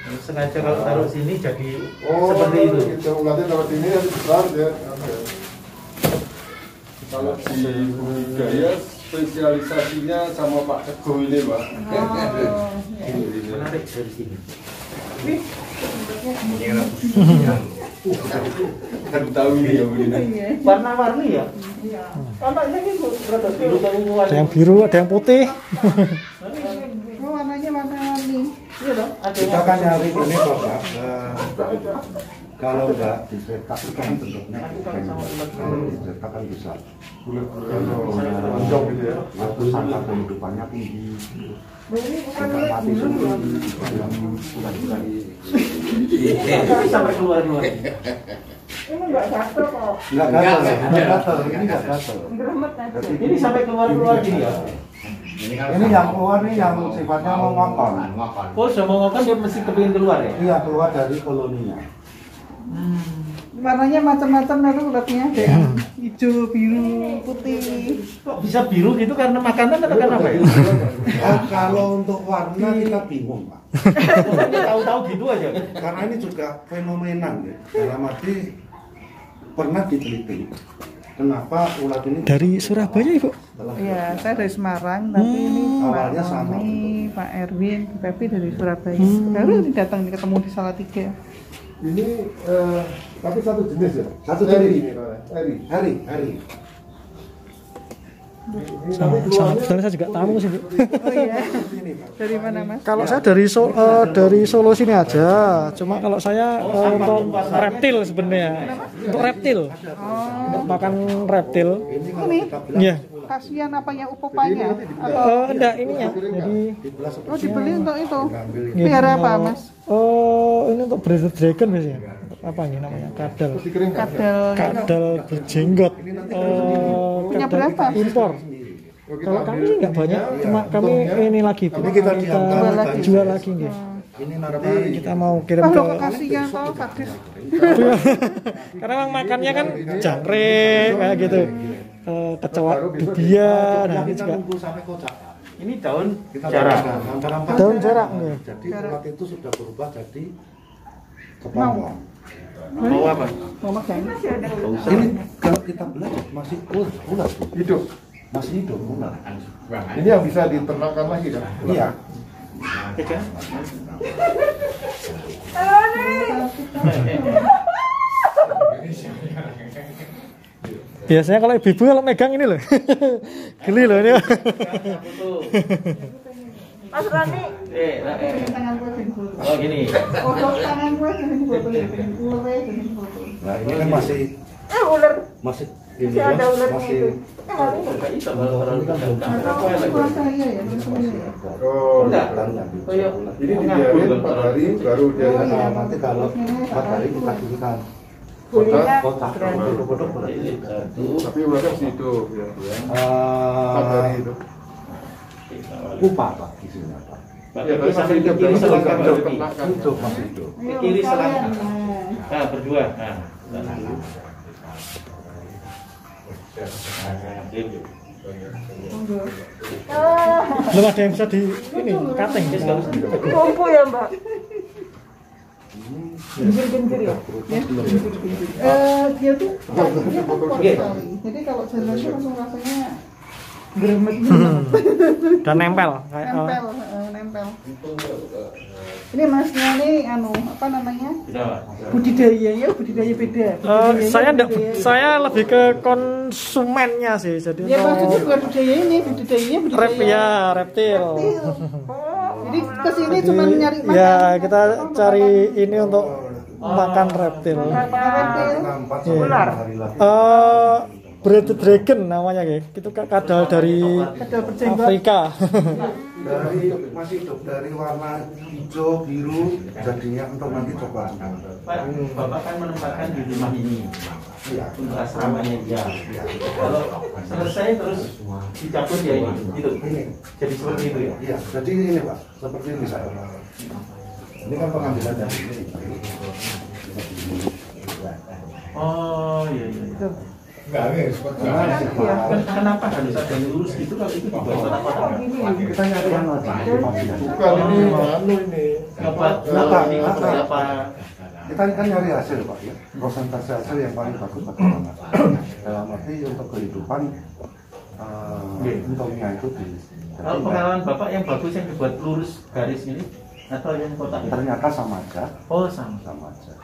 Sengaja kalau taruh sini jadi Oh, seperti itu. Kita ulatnya taruh sini yang besar ya. Kalau di budidaya spesialisasinya sama Pak Teguh ini, Pak. Menarik dari sini. Kan tahu ini ya Bu ini. Warna-warni ya? Tampaknya gitu. Ada yang biru, ada yang putih. Oh, warnanya warna-warni. Iya dong. kita kan nyari ini kok, Pak. Kalau enggak dicetak itu kan bentuknya kalau dicetak kan bisa Lonjong gitu ya. waktu sangka kehidupannya tinggi, Ini bukan sangka ulat mati bulu. Sampai keluar-keluar. Ini enggak gatel kok. nggak gatel, ini nggak gatel. Geremet aja. Ini sampai keluar-keluar gini ya? Ini yang keluar nih yang sifatnya mau ngokon. Oh, sudah mau ngokon dia mesti kepingin keluar ya? Iya, keluar dari koloninya. Warnanya macam-macam itu ulatnya, ada yang hijau, biru, putih. Kok bisa biru gitu karena makanan atau karena apa ya? Kalau untuk warna kita bingung, Pak. Tahu-tahu gitu aja. Karena ini juga fenomenan ya. Dalam arti pernah diteliti. Kenapa ulat ini Dari Surabaya Ibu? Iya, saya dari Semarang, tapi ini Pak awalnya sama. Tony, Pak Erwin, Pak Pepi dari Surabaya. Baru ini datang ketemu di Salatiga. Ini tapi satu jenis ya? Satu Eri jenis. ini, Pak. Eri. Hari. Ini Sama, tapi keluarnya kebetulan saya juga tamu sih Bu. Oh iya. Dari mana, Mas? Kalau saya dari Solo sini aja. Cuma kalau saya untuk reptil sebenarnya. Untuk reptil. Untuk makan reptil. Ini kalau Ini? kita bilang Iya. kasihan apanya upopanya atau Enggak ininya. Jadi dibeli untuk itu. Pelihara apa, Mas? Ini untuk breeder dragon biasanya. Apa ini namanya? Kadal. Kadal. Kadal berjenggot. Punya Kadal berapa? impor. Kalau kami sih nggak banyak, cuma kami ini lagi kita jual lagi nih. Ini narapari Kita mau kirim Oh, ke kasihan tau sadis. karena memang makannya kan jangkrik kayak gitu. Kecoa dubia, nah ini juga Ini daun kita jarak. antara 4 daun jarak. Jadi ulat itu sudah berubah jadi kepompong. Mau apa? Mau makan? Ini kalau kita belajar masih ulat Hidup. masih hidup ulat. Ini yang bisa diternakkan lagi kan? Iya. Biasanya kalau ibu-ibu kalau megang ini loh, geli loh ini. Mas Rani. Tangan gue jadi foto. Oh gini. Oh, tangan gue jadi foto ya, jadi ular jadi foto. Nah ini kan masih Ular. masih ini Masih ada ularnya masih itu. ini kan belum Ular saya ya, ular saya ya. Oh, Enggak. oh ya. ini dibiarin 4 hari baru dia Nah, nanti kalau 4 hari kita berikan kotak. kotak kodok Tapi ularnya masih hidup ya. 4 hari itu. upah pak di sini pak. Ya, tapi masih hidup dalam selangkah proses berarti. ternakan. Hidup masih hidup. Ke kiri selangkah. Nah, berdua. Nah. Belum ada yang bisa di ini cutting. Kumpul ya, Mbak. Genjir-genjir ya? Dia tuh dia kan kuat sekali. Jadi kalau jalannya langsung rasanya gremet Dan nempel kayak nempel. Ini masnya nih apa namanya? Sudah, Budidaya beda. saya lebih ke konsumennya sih. Jadi Ya maksudnya untuk bukan budidaya reptil. Jadi kesini cuma nyari makan. Ya, kita cari ini untuk makan reptil. Ular. Breeder dragon namanya kayak. Itu kadal dari Kadal berjenggot. Afrika. Dari masih hidup dari warna hijau biru jadinya untuk nanti coba. Pak, Bapak kan menempatkan di rumah ini. Iya. Untuk asramanya dia. Kalau selesai terus dicabut ya ini, gitu. Ini. Jadi seperti itu ya. Iya, jadi ini pak, seperti ini saya. Ini kan pengambilan dari ini. Oh iya. Kenapa harus ada yang lurus gitu kalau itu dibuat kotak-kotak? Kita nyari yang lagi. Bukan ini Apa? Kita kan nyari hasil pak ya, prosentase hasil yang paling bagus bagaimana. Dalam arti untuk kehidupan untungnya itu di. Kalau pengalaman Bapak yang bagus yang dibuat lurus garis ini atau yang kotak? Ternyata sama aja. Oh sama. Sama aja.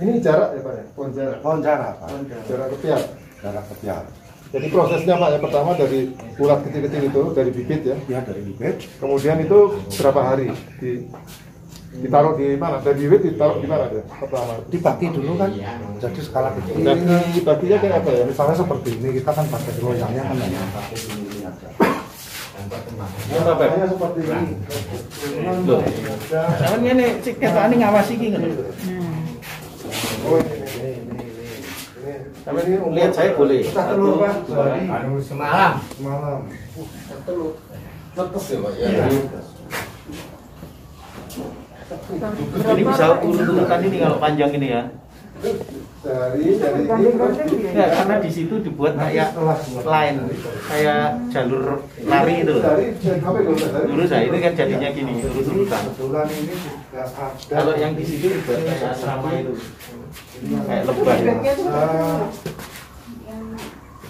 Ini jarak ya Pak ya? Pohon jarak. Pohon jarak pak. Jarak kepiar. Jarak kepiar. Jadi prosesnya Pak yang pertama dari ulat kecil-kecil itu dari bibit ya. Ya dari bibit. Kemudian itu berapa hari ditaruh di mana? Dari bibit ditaruh di mana ya? Pertama. Dibagi dulu kan. Jadi skala kecil. Baginya kayak apa ya? Misalnya seperti ini kita kan pakai loyangnya kan hanya pakai ini aja. Contohnya seperti ini. Jangan ini cek ketane ngawasi iki ngono. Oh ini. Tapi ini Lihat saya boleh. Kita telur pak. semalam. Telur. Letes ya Pak ya. Ini bisa urut-urutan ini kalau panjang ini ya. Dari Ya, karena di situ dibuat kayak line, kayak jalur lari itu. dari apa itu dari Lurus ya, ini kan jadinya gini, urut-urutan. Kebetulan ini juga ada. Kalau yang di situ dibuat kayak asrama itu, kayak lebah. Yang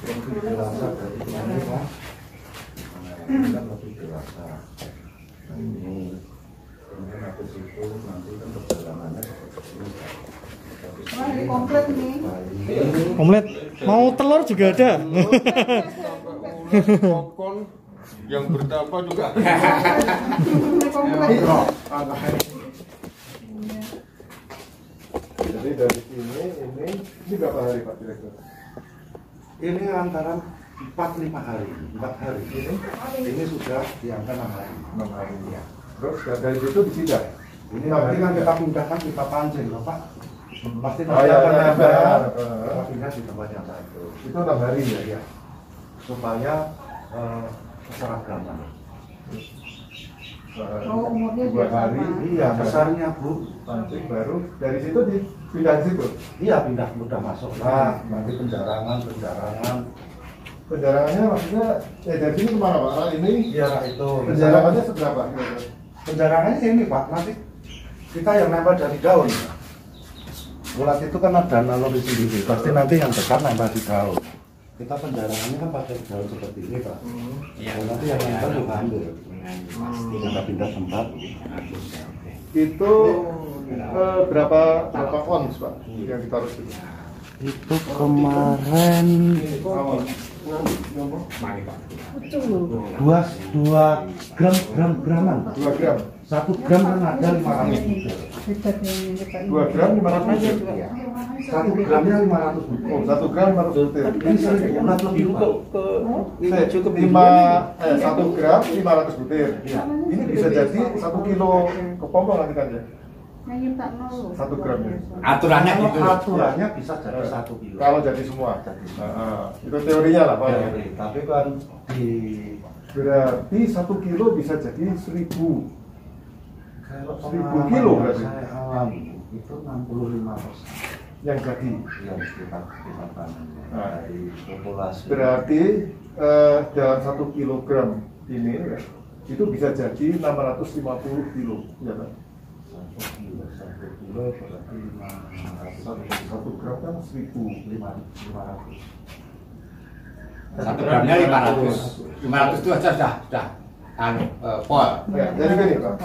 lebih dewasa dari ini pak. Kan lebih dewasa. Ini kemudian habis itu nanti kan perjalanannya seperti ini. Wah, ini komplit nih. Omelet. Mau telur juga ada. popcorn yang berdampak juga. Ini komplit. Jadi dari ini berapa hari Pak direktur? Ini antara 4-5 hari. 4 hari. Ini sudah di angka 6 hari. 6 hari. Ya. Terus dari situ disidak. Ini nanti kan kita pindahkan, kita pancing, loh, Pak. Pasti Oh, nanti ya, akan ya, nempel. ya. Kita pindah di tempat yang satu. Itu 6 hari ya. Ya. Supaya keseragaman. Oh, umurnya 2 juga hari. sama. Iya, besarnya Bu. Pancing baru dari situ dipindah ke situ. Iya, pindah mudah masuk. Nah, nanti penjarangan. Penjarangannya maksudnya dari sini kemana Pak? Nah, ini Iya, itu. penjarangannya seberapa? Penjarangannya ini Pak, nanti kita yang nempel dari daun. Bulat itu kan ada naluri sendiri, pasti nanti yang dekat nempel di daun. Kita penjarangannya kan pakai daun seperti ini Pak. Iya. Dan nanti yang nempel juga ambil. Pasti. Kita pindah tempat. Itu berapa ons Pak yang ditaruh situ? Itu kemarin dua graman. 2 gram. 1 gram kan ada 500 butir. 2 gram 500 butir. 1 gramnya 500 butir. Oh, 1 gram 500 butir. Ini sering ulat lebih Pak. Cukup 1 gram 500 butir. Iya. Ini bisa jadi 1 kilo kepompong nanti kan ya? Hanya tak nol. 1 gramnya. Aturannya gitu. Aturannya bisa jadi 1 kilo. Kalau jadi semua. Jadi Itu teorinya lah Pak. teori. Tapi kan di Berarti 1 kilo bisa jadi 1000. kalau 1000 kilo berarti. saya alami itu 65% Yang jadi. yang kita panen Nah. dari populasi. Berarti dalam 1 kilogram ini ya, itu bisa jadi 650 kilo. Ya Pak. 1 kilo berarti 500. 1 gram kan 500. 1 gramnya 500. 500 itu aja sudah pol. Ya, jadi gini Pak.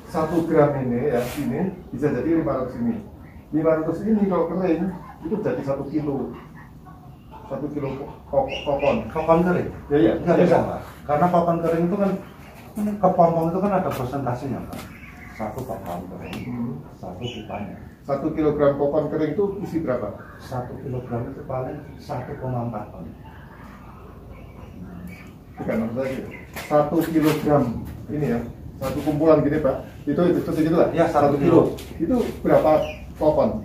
1 gram ini ya, ini bisa jadi 500 ini. 500 ini kalau kering itu jadi 1 kilo. 1 kilo kokon. Kokon kering? Ya ya, Nggak bisa Pak. Karena kokon kering itu kan kepompong itu kan ada persentasenya Pak. 1 kokon kering, 1 pipanya. 1 kilogram kokon kering itu isi berapa? 1 kilogram itu paling 1,4 ton. Bukan lagi. 1 kilogram ini ya, 1 kumpulan gini Pak. Itu segitu lah. Ya, 1 kilo. Itu berapa kokon?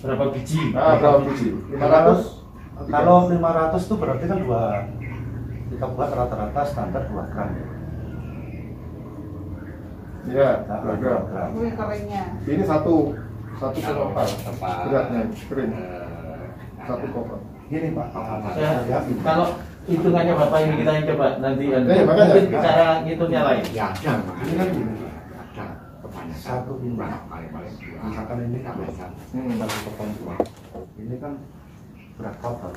Berapa biji? Berapa biji? 500. Kalau 500 itu berarti kan kita buat rata-rata standar 2 gram ya. Iya, 2 gram. Kue keringnya. Ini 1,4 beratnya kering. 1 kokon. Gini Pak, Ya, kalau hitungannya Bapak ini kita yang coba nanti makanya. mungkin cara ngitungnya lain. Ya ada. ini kan gini, Ada kebanyakan. 1 ini Paling. misalkan ini Hmm. 1 kokon dua. Ini kan berat kotor.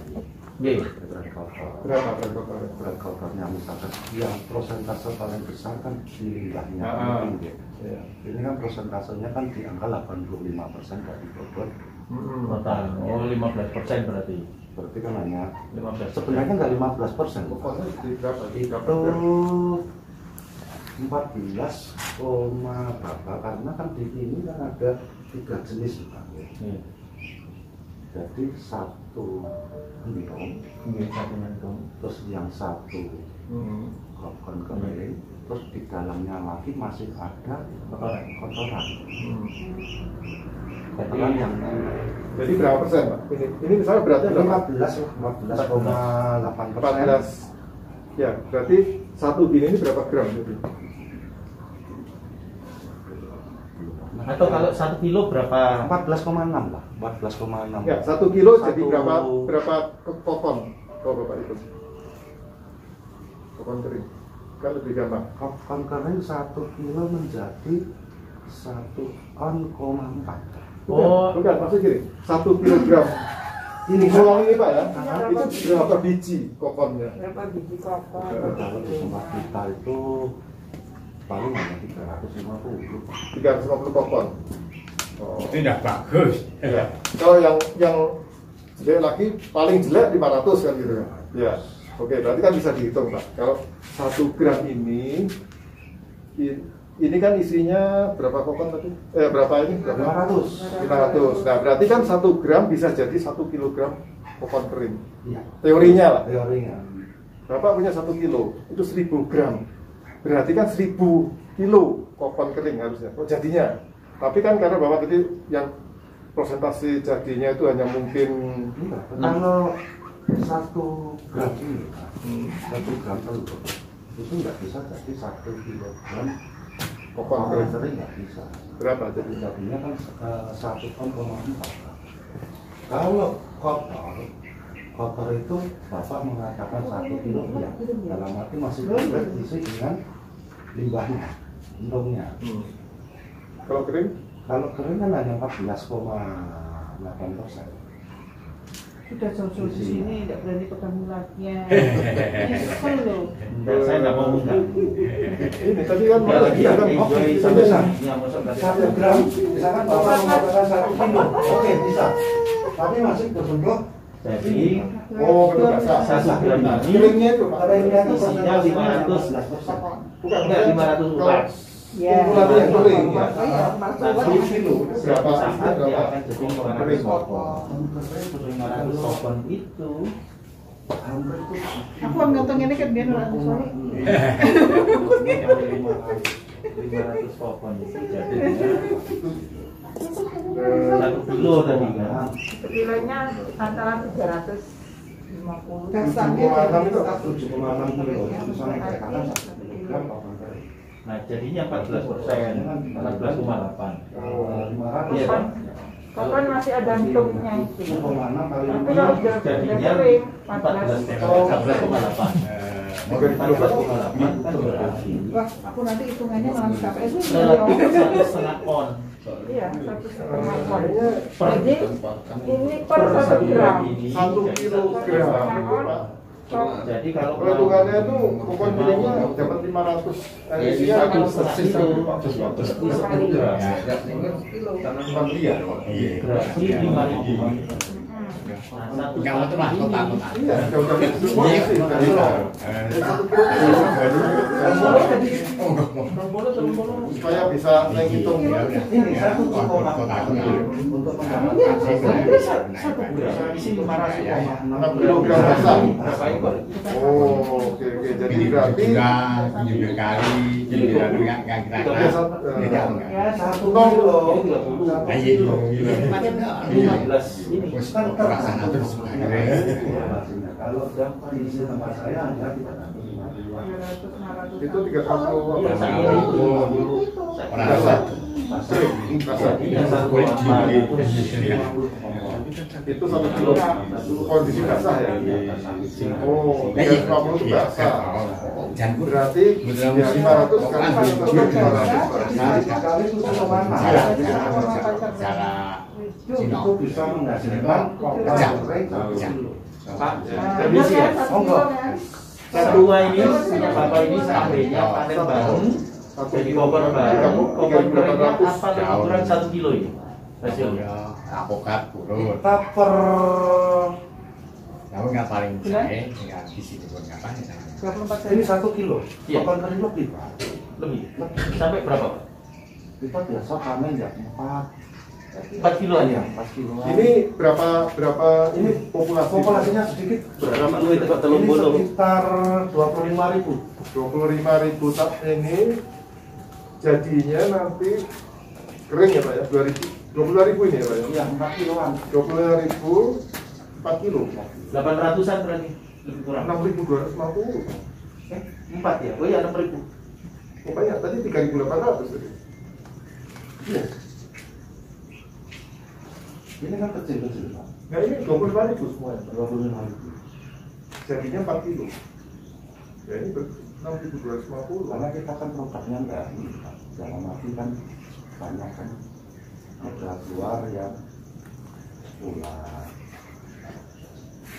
Iya. Berat kotor. Berapa berat kokon? Berat kotornya misalkan yang prosentase paling besar kan di limbahnya. Iya. Ini kan prosentasenya kan di angka 85% dari bobot. Total. Oh, 15% berarti. Berarti kan hanya 15%. sebenarnya nggak 15%. Kokonnya di berapa? Di berapa? Itu 14, berapa? Karena kan di ini kan ada 3 jenis Pak. Iya. Jadi 1 endong, Satu mendung. terus yang 1 kokon kering, terus di dalamnya lagi masih ada kotoran. Kotoran yang Jadi berapa persen Pak? Ini misalnya beratnya berapa? 14,8%. 14. Ya, berarti 1 bini ini berapa gram? Atau kalau 1 kilo berapa? 14,6 lah, 14,6. Ya, 1 kilo jadi Satu- berapa kokon? Kalau Bapak itu kokon kering kan lebih gampang. Kokon kering 1 kilo menjadi 1,4 ton. Bukan, maksud gini, 1 kilogram ini ulang ini Pak ya, itu berapa biji kokonnya? Berapa biji kokon? Kalau di tempat kita itu paling hanya 350. 350 kokon. Oh. Itu tidak bagus. Ya. Kalau yang jelek lagi paling jelek 500 kan gitu kan. Ya. Oke, berarti kan bisa dihitung Pak. Kalau 1 gram ini kan isinya berapa kokon tadi? Berapa ini? Berapa? 500. 500. Nah, berarti kan 1 gram bisa jadi 1 kilogram kokon kering. Iya. Teorinya lah. Teorinya. Bapak punya 1 kilo, itu 1000 gram. Berarti kan 1000 kilo kokon kering harusnya, jadinya. Tapi kan karena Bapak tadi yang persentase jadinya itu hanya mungkin kalau 1 gram ini, 1 gram telur itu nggak bisa jadi 1 kilogram kokon kering. Nggak bisa. Berapa jadi? Jadinya kan 1,4 ton. Kalau kotor itu Bapak mengatakan 1 kilo ya, dalam arti masih berisi dengan limbahnya, untungnya. Kalau kering? Kalau kering kan hanya 14,8%. Sudah jauh-jauh di sini, tidak berani pegang mulutnya. Nyesel loh. Saya nggak mau buka. Ini tadi kan Satu gram, misalkan Bapak mengatakan 1 kilo, oke bisa. Tapi masih tersentuh. Jadi, betul basah. 1 gram ini Keringnya itu isinya 500, bukan enggak 500 urat. Ya. Kumpulannya yang kering. Satu kilo Berapa? Saat dia Berapa? akan jadi 500 sopon. 500 sopon itu hampir itu Aku ngotong ini kan biar orang sorry. 500 sopon itu jadinya 1 kilo tadi kan. Kilonya antara 350. Dasarnya itu 7,6 kilo. Misalnya dikatakan 1 kilogram kokon kering. Nah jadinya 14%, 14,8. Iya kan? Kapan masih ada hitungnya itu. 1,6 kali Tapi kalau udah jadinya kering 14,8. 14,8 kan berarti Wah, aku nanti hitungannya malah sampai itu. relatif 1,5 ton. Iya, 1,5 ton. Per Jadi ini per 1 gram. 1 kilogram. Jadi kalau Hitungannya itu kokon keringnya dapat 500. jadi Isinya 1 kilo di 1 gram berarti 5.000. Nah, Kalau itu lah total. Iya, jauh-jauh itu semua sih. Supaya bisa menghitung. ini 1,4 untuk mendapatkan 1 gram isi 500,6 6 kilogram basah. berapa ekor? Oke. Jadi berarti Juga kali, juga yang kita Ya, 1 kilo. Ini 15 ini Kalau jam kondisi tempat saya Anda tidak dapat 5 itu 300 Iya, saya dulu basah. jadinya 1,8 Itu 1 kilo kondisi basah ya. Oh, 350 itu basah. Berarti ya 500 kali 500 kali itu itu bisa menghasilkan kokon kering 1 kilo. Pak, Jadi sih ya. kedua ini punya bapak ini seandainya panen bareng jadi kokon bareng, kokon keringnya apa lebih kurang 1 kilo ini hasilnya. Apokat turun. Kita per Kamu nggak paling saya nggak di situ pun ngapain? 24 ini 1 kilo. Iya. Kokon kering lebih Pak. Lebih sampai berapa Pak? Kita biasa panen ya 4 kilo aja. 4 kilo. Ini berapa ini Populasinya sedikit. Berapa duit Pak Ini telur sekitar 25.000. 25.000 tak ini jadinya nanti kering ya Pak ya 22.000 ini ya Pak ya. Iya, 4 kiloan. 25.000 4 kilo 800-an berarti lebih kurang. 6.250. 4 ya? Oh iya 6.000. Pokoknya tadi 3.800 tadi. Iya. Ini kan kecil-kecil Pak. Nah ini 25.000 semuanya. 25.000. Jadinya 4 kilo. Ya ini 6.250. Karena kita kan produknya enggak ini Pak. Dalam arti kan banyak kan modal luar yang pulang.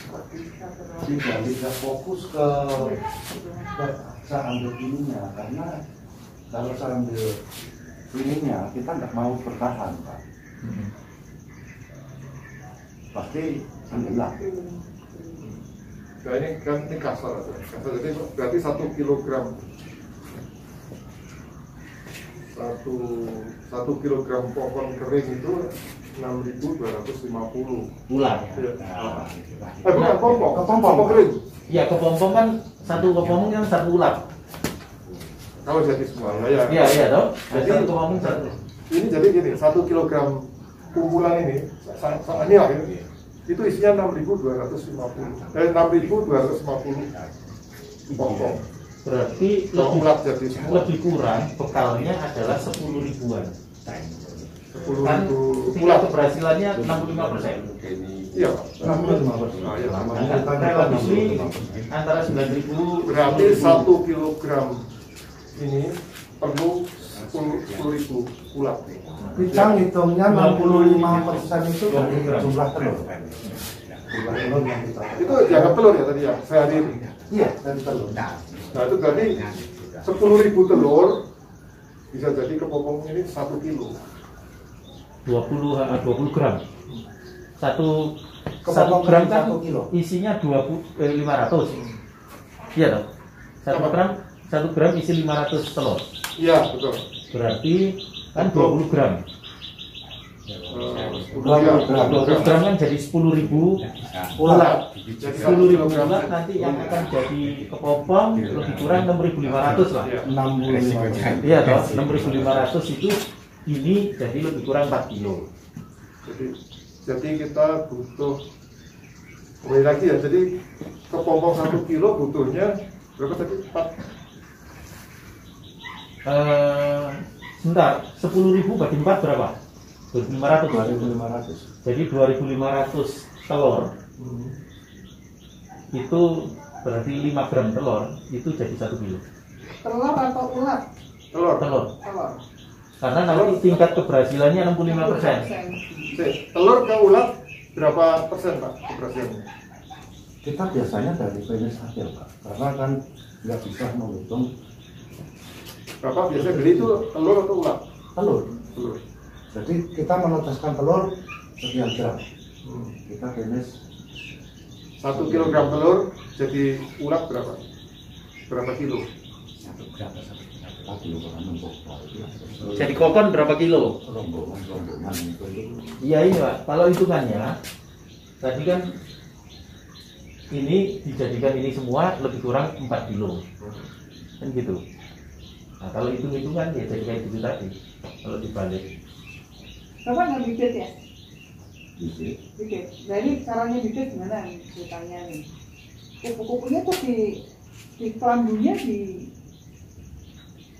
Tidak fokus ke saya ambil ininya karena kalau saya ambil ininya kita nggak mau bertahan Pak. Pasti tenggelam. Nah ini kan ini kasar aja. Kasar jadi berarti 1 kilogram 1 kilogram kokon kering itu 6.250 Pulang. bukan pompong, pompong kering. Ya kepompong kan satu kopong kan satu ulat. Kalau jadi semua ya. Iya toh. Jadi Satu kopong satu. ini jadi gini, 1 kilogram kumpulan ini ini lah ini, itu isinya 6.250 pokok. Berarti Ulat jadi semua. lebih kurang bekalnya adalah 10 ribuan. 10.000 Kan tingkat ulat. keberhasilannya 65%. Iya. 65%. Relatively antara 9.000 Berarti 1 kilogram ini perlu 10.000 ulat. Pisang hitungnya 65% itu dari jumlah telur. Jumlah telur yang kita. Itu jangan telur ya tadi ya, sehari ini. Iya, dari telur. Nah itu berarti 10.000 telur bisa jadi kepopong ini 1 kilo. 20 gram. Satu Kepopong gram kan 1 kilo. isinya 500. Iya toh. 1 gram isi 500 telur. Iya betul. Berarti kan 20 gram. 20 20 gram kan jadi 10.000 ulat. Jadi 10.000 ulat nanti yang akan jadi kepopong lebih kurang 6.500 lah. 65%. Iya toh, 6.500 itu ini jadi lebih kurang 4 kilo. Jadi kita butuh kembali lagi ya. Jadi kepompong 1 kilo butuhnya berapa tadi? 4. Sebentar, 10.000 bagi 4 berapa? 2.500. Jadi 2.500 telur itu berarti 5 gram telur itu jadi 1 kilo. Telur atau ulat? Telur. Telur. Telur. Karena nanti tingkat keberhasilannya 65%. Telur ke ulat berapa persen Pak keberhasilannya? Kita biasanya dari penis hasil, Pak. Karena kan nggak bisa menghitung Bapak biasanya beli itu telur atau ulat? telur. Telur. Jadi kita menetaskan telur sekian gram. Kita finish 1 kilogram telur jadi ulat berapa? Berapa kilo? Jadi kokon berapa kilo? rombongan itu. Iya ini Pak, kalau hitungannya tadi kan ini dijadikan ini semua lebih kurang 4 kilo kan gitu. Nah kalau hitung-hitungan ya jadi kayak gitu tadi kalau dibalik. Bapak nggak bibit ya? Bibit. Bibit. Jadi caranya bibit gimana nih ceritanya nih? Kupu-kupunya tuh di kelambunya di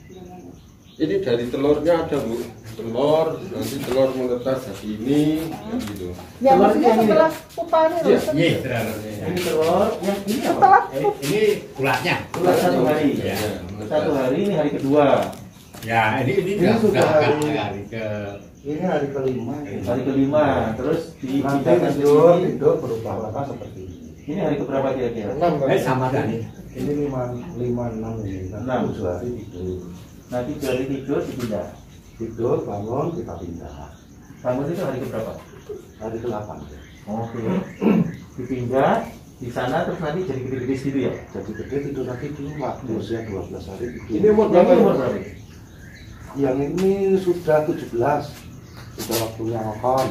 gimana? Ini dari telurnya ada Bu, telur, nanti telur menetas jadi ini, gitu. Ya Telur maksudnya yang ini. setelah pupa ini loh. Iya, telurnya. Ini telur yang ini apa? Setelah Ini ulatnya. Ulat 1 hari. Ya. 1 hari ini hari kedua. Ya, ini Ini udah sudah hari- hari ke Ini hari kelima. Hari kelima terus Nanti dipindahkan ke tidur sini. tidur berubah warna seperti ini. Ini hari keberapa kira-kira? 6 sama tadi. Ini 5 6 ini. Enam. 7 hari tidur. Nanti 2 hari tidur dipindah. Tidur bangun kita pindah. Bangun itu hari keberapa? Hari ke-8. Oke. Dipindah di sana terus nanti jadi gede-gede gitu ya. Jadi gede tidur lagi di rumah. Usia 12 hari tidur. Ini umur Yang berapa? ini umur berapa? Yang ini sudah 17. Sudah waktunya ngokon.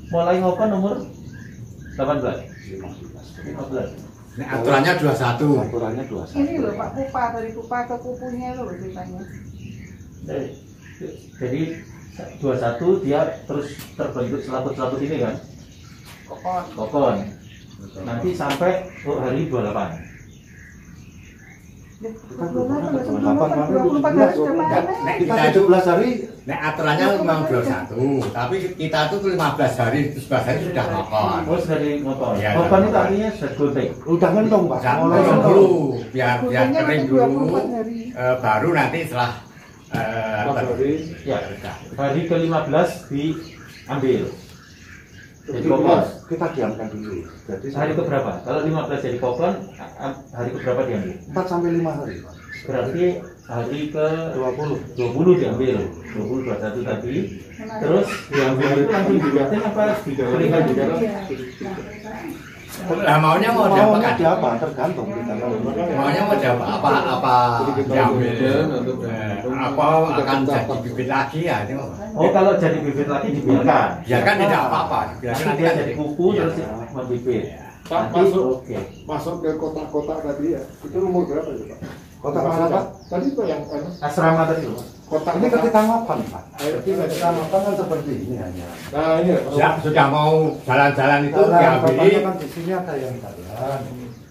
Mulai ngokon umur 18, 15. 15. Ini aturannya 21. Aturannya 21. ini loh Pak pupa dari pupa ke kupunya loh ceritanya. Jadi 21 dia terus terbentuk selaput-selaput ini kan, Kokon. kokon. Nanti sampai hari 28. Ya, Kita 24 hari sudah panen. Kita 17 hari. Nah, aturannya memang 21, tapi kita tuh 15 hari, 11 hari sudah makan. Terus dari ngokon. Iya, Ngokon itu ngokon. artinya sudah gunting. Udah ngendong, Pak. Jangan Mulai kering ngendong. dulu, biar Guntingnya kering nanti dulu. 24 hari. Baru nanti setelah Ya, hari ke-15 diambil. Jadi Kita, kokon. kita diamkan dulu. Jadi Hari keberapa? Kalau 15 jadi kokon, hari keberapa diambil? 4 sampai 5 hari. Berarti hari ke 20. 20 diambil. 20 21 tadi. Terus diambil itu langsung dibuatin apa dikeringkan juga? Lah maunya mau Mau diapakan? apa? Tergantung kita. Maunya mau diapa? Apa diambil? Apa akan jadi bibit lagi ya? Ini Oh kalau jadi bibit lagi dibiarkan. ya kan tidak apa-apa. Nanti Biarkan dia jadi kuku terus membibit. Pak, masuk ke kotak-kotak tadi ya. Itu umur berapa itu Pak? Kotak mana Pak? Tadi Pak yang asrama tadi loh. kotak Ini ketika mapan Pak. ketika Mapan kan seperti ini hanya. Nah ini Ya, sudah mau jalan-jalan itu Nah, diambil. bapaknya kan di sini ada yang jalan.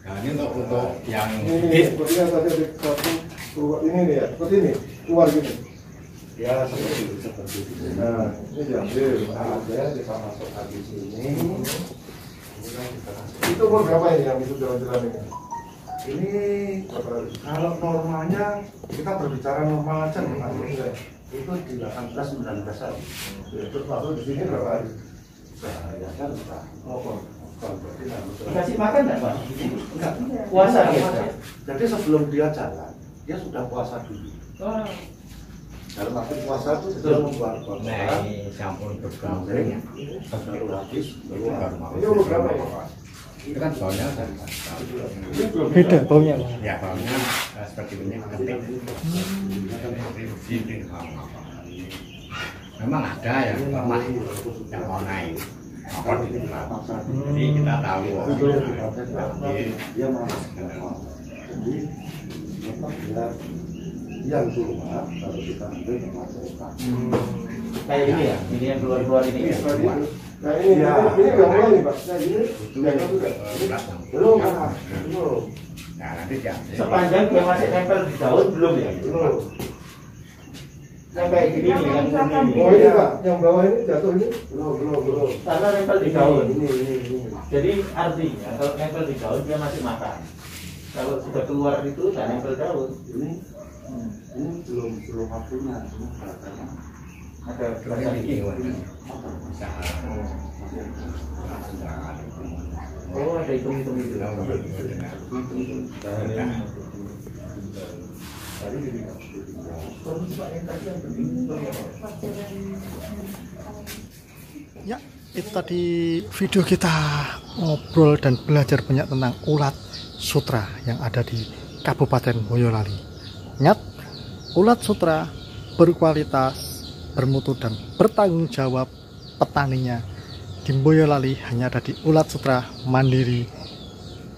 Nah, ini untuk yang ini sepertinya tadi ada satu keluar ini nih ya, seperti ini keluar gini. Ya seperti itu. Nah ini diambil. Ada kita masuk di sini. Itu umur berapa ini yang itu jalan-jalan ini? Ini kalau normalnya kita berbicara normal aja Pak. Itu di 18-19 tahun. Terus masuk di sini berapa hari? Ya kan Pak. Berarti harus Dikasih makan nggak Pak? enggak. Puasa ya? Jadi sebelum dia jalan, dia sudah puasa dulu. Oh. Dalam arti puasa itu sudah membuat puasa. nah, ini campur bergabung. Baru habis, baru mau. Ini umur berapa ya Pak? Itu kan soalnya Beda baunya. ya baunya seperti minyak ketik. Memang ada yang lemah, yang mau naik. Apa di jadi kita tahu. Dia mau. Jadi dia yang keluar baru kita ambil memasukkan. Kayak ini ya, ini yang keluar-keluar ini ya. Nah ini udah mulai nih Pak. Nah ini sudah belum Pak. Belum. Nah, nanti diambil. Sepanjang dia masih nempel di daun belum ya? Belum. Yang kayak gini nih, yang ini. Oh ini Pak, yang bawah ini jatuh ini? Belum. Karena nempel di daun. Ini. Jadi artinya kalau nempel di daun dia masih makan. Kalau sudah keluar itu nggak nempel daun. Ini belum waktunya, cuma katanya. Ada Terus ini bisa oh ada hitung-hitung itu. Ya, itu tadi video kita ngobrol dan belajar banyak tentang ulat sutra yang ada di Kabupaten Boyolali. Ingat, ulat sutra berkualitas, bermutu dan bertanggung jawab petaninya. Di Boyolali hanya ada di Ulat Sutra Mandiri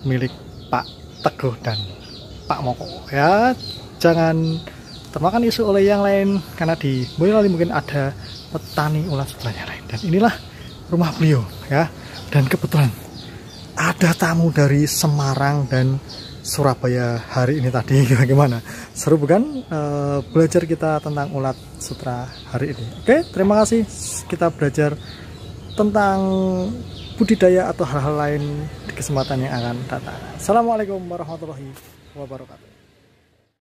milik Pak Teguh dan Pak Moko. Ya, jangan termakan isu oleh yang lain karena di Boyolali mungkin ada petani ulat sutra yang lain. Dan inilah rumah beliau ya. Dan kebetulan ada tamu dari Semarang dan Surabaya hari ini tadi. Bagaimana? Seru bukan belajar kita tentang ulat sutra hari ini? Oke, terima kasih. Kita belajar tentang budidaya atau hal-hal lain di kesempatan yang akan datang. Assalamualaikum warahmatullahi wabarakatuh.